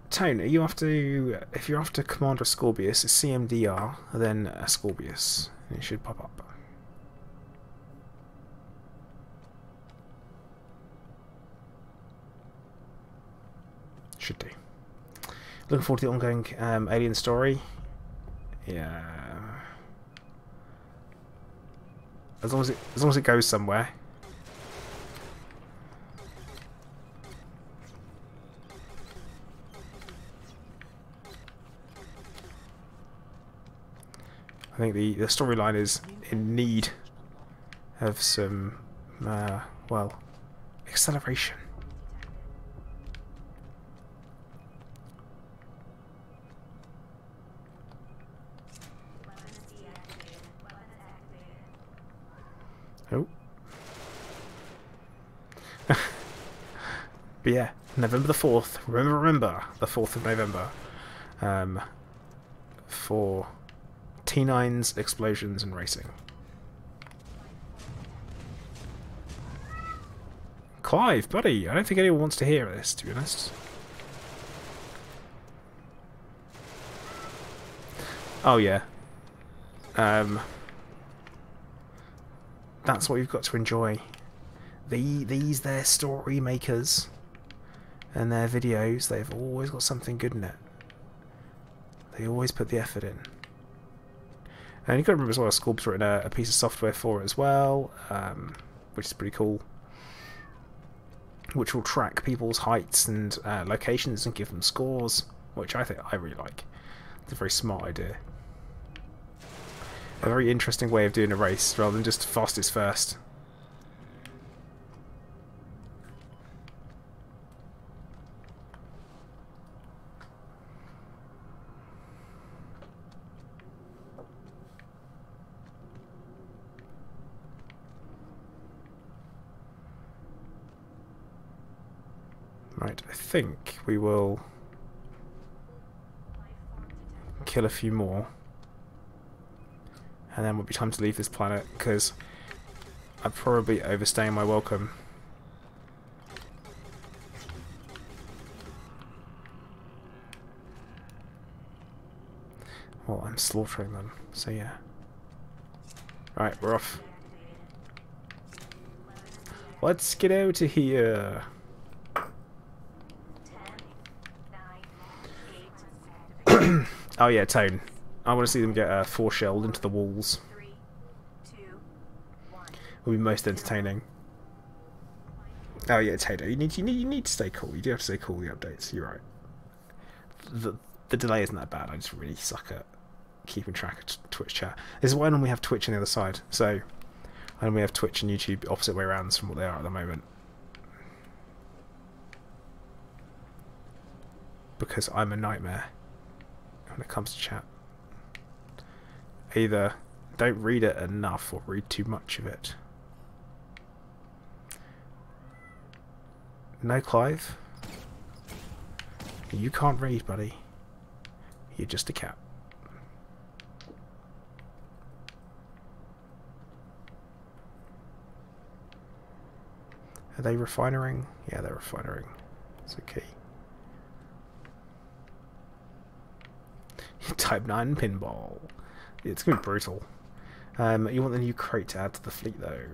Tone, are you after, if you're after Commander Scorpius, it's CMDR, then Scorpius. It should pop up. Should do. Looking forward to the ongoing Alien story. Yeah. As long as it goes somewhere. I think the storyline is in need of some well, acceleration. Oh. But yeah, November the 4th. Remember the 4th of November. For T9's explosions and racing. Clive, buddy, I don't think anyone wants to hear this, to be honest. Oh yeah. That's what you've got to enjoy. These their story makers and their videos, they've always got something good in it. They always put the effort in. And you've got to remember as well, Scorp's written a piece of software for it as well, which is pretty cool. Which will track people's heights and locations and give them scores, which I think I really like. It's a very smart idea. A very interesting way of doing a race, rather than just fastest first. Right, I think we will kill a few more. And then it will be time to leave this planet, because I'm probably overstaying my welcome. Well, I'm slaughtering them, so yeah. Alright, we're off. Let's get out of here. Oh yeah, Tone. I want to see them get force shelled into the walls. will be most entertaining. Oh yeah, Tato, you need to stay cool. You do have to stay cool with the updates. You're right. The delay isn't that bad. I just really suck at keeping track of Twitch chat. This is why I normally have Twitch on the other side. So I normally have Twitch and YouTube opposite way around from what they are at the moment. Because I'm a nightmare when it comes to chat. Either don't read it enough or read too much of it. No, Clive. You can't read, buddy. You're just a cat. Are they refining? Yeah, they're refining. It's okay. Type 9 pinball. It's going to be brutal. You want the new crate to add to the fleet, though.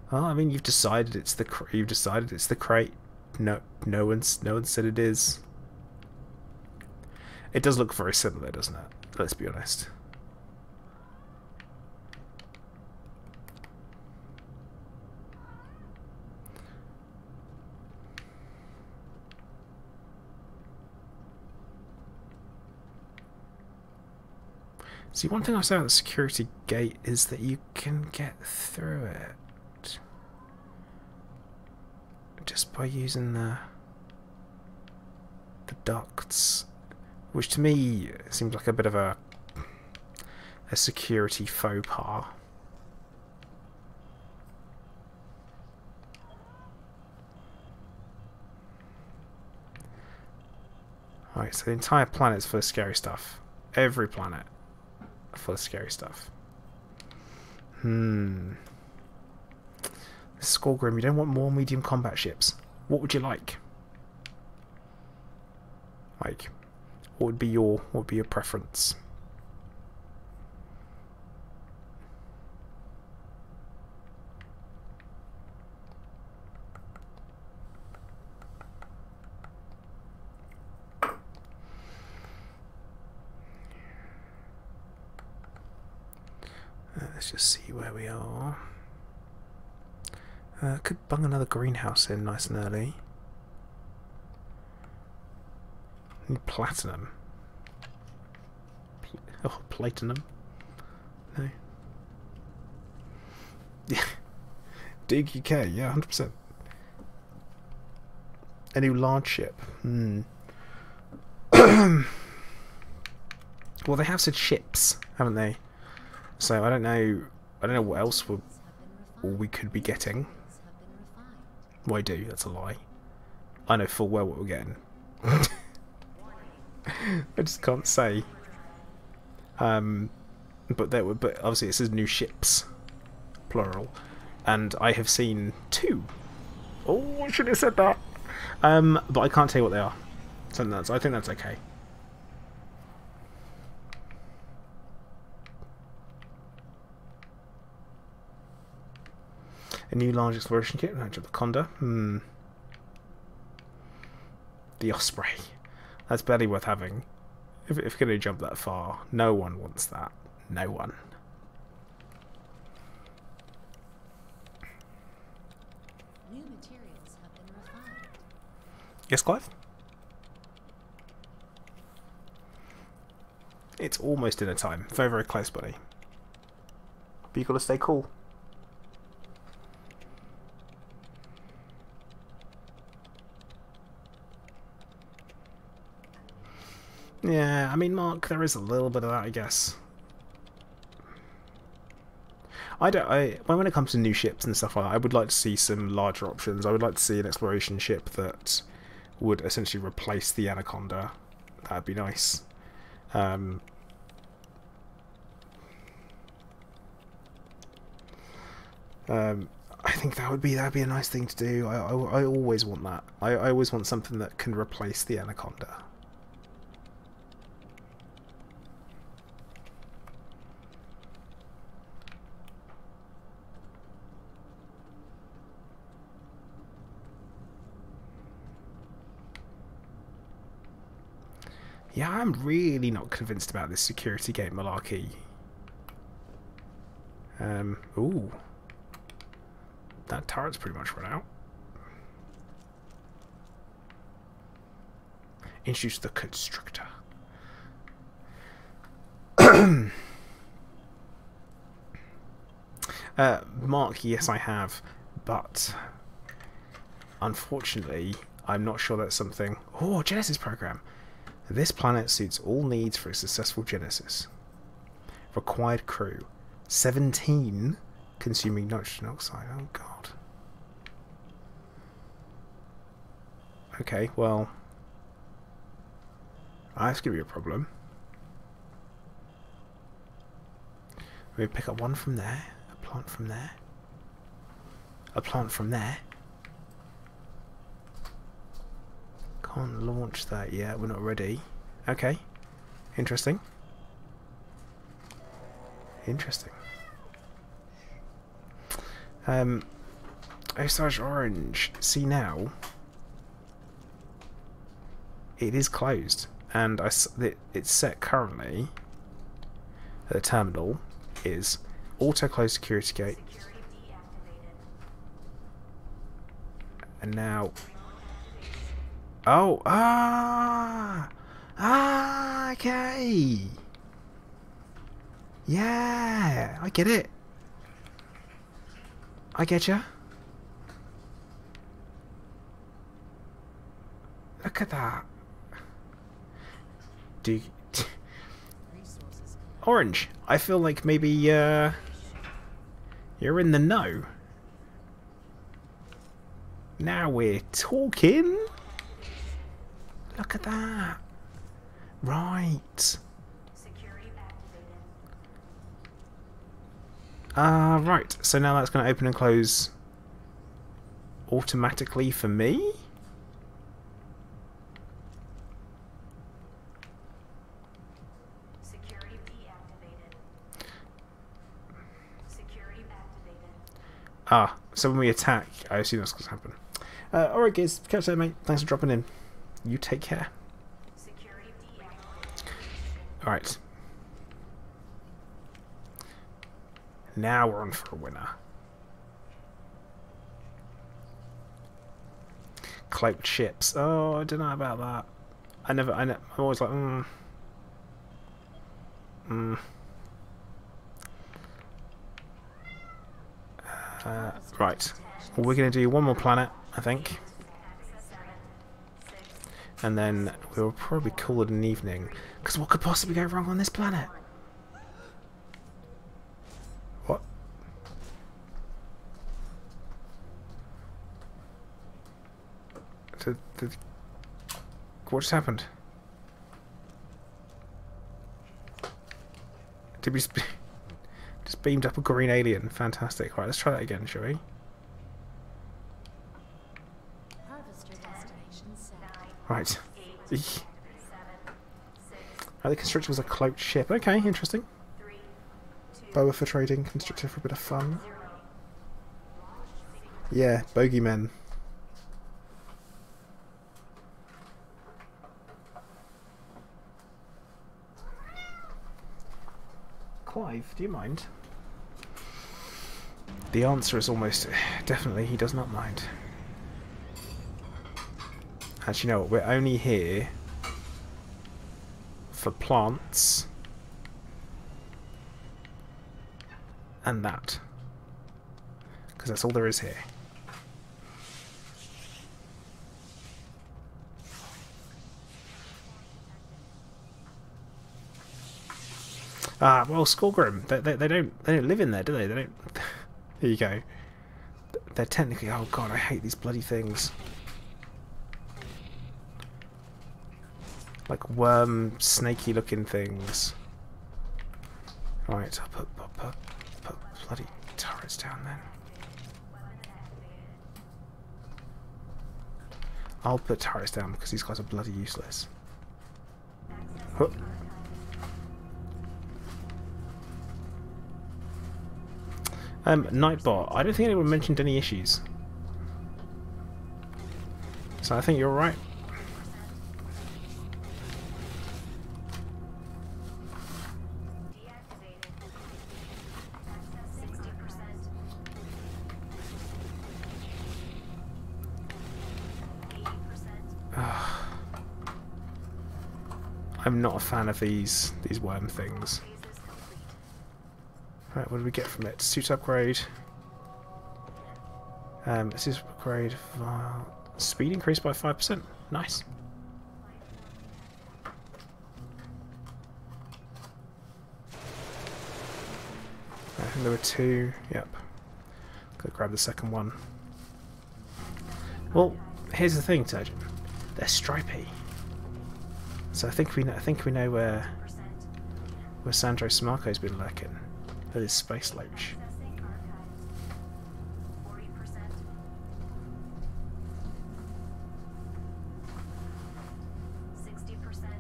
Well, I mean, you've decided it's the crate. No one said it is. It does look very similar, doesn't it? Let's be honest. See, one thing I say about the security gate is that you can get through it just by using the ducts, which to me seems like a bit of a security faux pas. Alright, so the entire planet's full of scary stuff. Every planet full of scary stuff. Skorgrim, you don't want more medium combat ships. What would you like? Like, what would be your preference? Let's just see where we are. Could bung another greenhouse in nice and early. Need platinum. Oh, platinum. No. Yeah. Dig UK, yeah, 100%. A new large ship. Well, they have said ships, haven't they? So I don't know what else we could be getting. Well, I do. That's a lie. I know full well what we're getting. I just can't say. But obviously it says new ships, plural, and I have seen 2. Oh, I should have said that. But I can't tell you what they are. So I think that's okay. A new large exploration kit, the Conda. The Osprey. That's barely worth having. If you're going to jump that far, no one wants that. No one. New materials have been refined. Yes, Clive? It's almost dinner time. Very, very close, buddy. But you've got to stay cool. Yeah, I mean, Mark, there is a little bit of that, I guess. When it comes to new ships and stuff like that, I would like to see some larger options. I would like to see an exploration ship that would essentially replace the Anaconda. That'd be nice. I think that'd be a nice thing to do. I always want that. I always want something that can replace the Anaconda. Yeah, I'm really not convinced about this security gate malarkey. Ooh. That turret's pretty much run out. Introduce the constructor. Mark, yes I have, but unfortunately I'm not sure that's something... Oh, Genesis program! This planet suits all needs for a successful Genesis. Required crew. 17 consuming nitrogen oxide. Oh god. Okay, well... that's going to be a problem. We pick up one from there, a plant from there, a plant from there. Can't launch that yet, we're not ready. Okay, interesting. Interesting. Osage Orange. See now, it is closed, and it's set currently. The terminal is auto close security gate, and now. Oh, okay. Yeah, I get it. I get ya. Look at that. Orange, I feel like maybe you're in the know. Now we're talking. Look at that. Right. Security activated. Right. So now that's going to open and close automatically for me. Security deactivated. Security activated. So when we attack, I assume that's going to happen. Alright guys, catch you later, mate. Thanks for dropping in. You take care. Security deactivated. Alright. Now we're on for a winner. Cloaked ships. Oh, I don't know about that. I'm always like, right. Well, we're going to do one more planet, I think. And then we'll probably call it an evening. Because what could possibly go wrong on this planet? What? What just happened? Did we just beamed up a green alien? Fantastic. Right, let's try that again, shall we? Harvester destination set. Right. Oh, the constructor was a cloaked ship. Okay, interesting. Boa for trading, constructor for a bit of fun. Yeah, bogeymen. Clive, do you mind? The answer is almost definitely he does not mind. Actually, you know what? We're only here for plants and that, because that's all there is here. Well, Skorgrim, they don't live in there, do they? They don't. Here you go. They're technically. Oh god, I hate these bloody things. Like worm, snaky looking things. Right, I'll put bloody turrets down then. I'll put turrets down because these guys are bloody useless. Huh. Nightbot, I don't think anyone mentioned any issues. So I think you're right. Deactivated. Access I'm not a fan of these worm things. Phases complete. Right, what do we get from it? Suit upgrade. Suit upgrade. Speed increased by 5%. Nice. I think there were 2. Yep. Go grab the second one. Well, here's the thing, Surgeon. They're stripy. So I think we know where Sandro Smarco's been lurking. At his space loach. Accessing archives. 40%. 60%.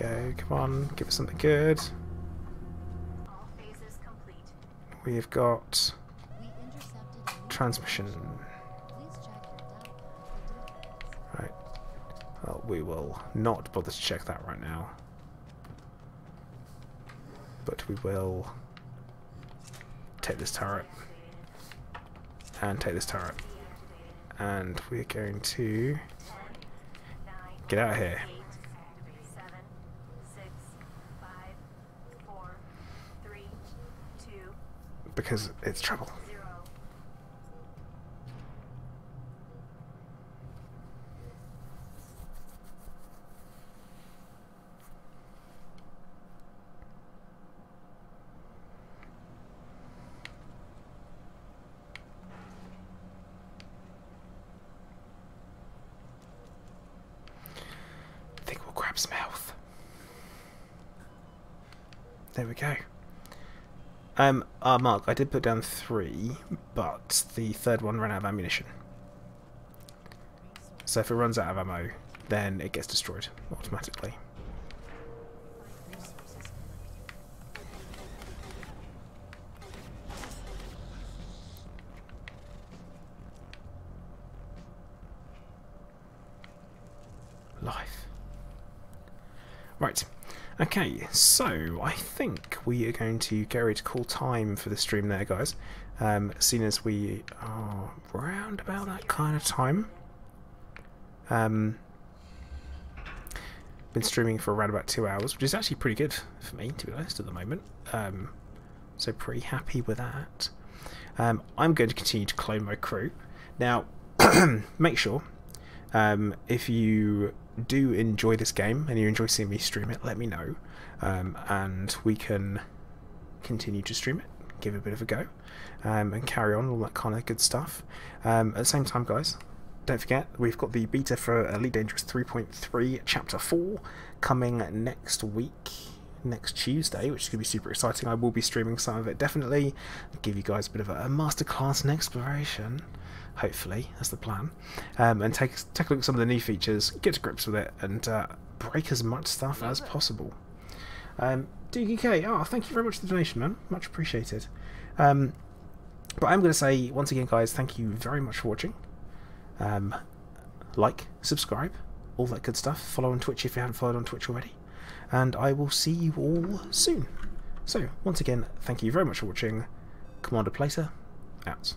80%. Go, come on, give us something good. All phases complete. We've got We intercepted a new transmission. Please check your data for defects. Right. Well, we will not bother to check that right now. But we will take this turret. And take this turret. And we're going to 10, 9, get out of here. 8, 7, 6, 5, 4, 3, 2, Because it's trouble. 0. I think we'll grab some health. There we go. Mark, I did put down 3, but the third one ran out of ammunition. So if it runs out of ammo, then it gets destroyed automatically. Life. Right. Okay, so I think we are going to get ready to call time for the stream there, guys. Seeing as we are round about that kind of time. Been streaming for around about 2 hours, which is actually pretty good for me, to be honest, at the moment. So pretty happy with that. I'm going to continue to clone my crew. Now, make sure, if you do enjoy this game and you enjoy seeing me stream it, let me know, and we can continue to stream it, give it a bit of a go, and carry on all that kind of good stuff. At the same time, guys, don't forget we've got the beta for Elite Dangerous 3.3 Chapter 4 coming next week, next Tuesday, which is going to be super exciting. I will be streaming some of it, definitely give you guys a bit of a masterclass in exploration. Hopefully, that's the plan. And take a look at some of the new features, get to grips with it, and break as much stuff as possible. DKK, thank you very much for the donation, man. Much appreciated. But I'm going to say, once again, guys, thank you very much for watching. Like, subscribe, all that good stuff. Follow on Twitch if you haven't followed on Twitch already. And I will see you all soon. So, once again, thank you very much for watching. Commander Placer, out.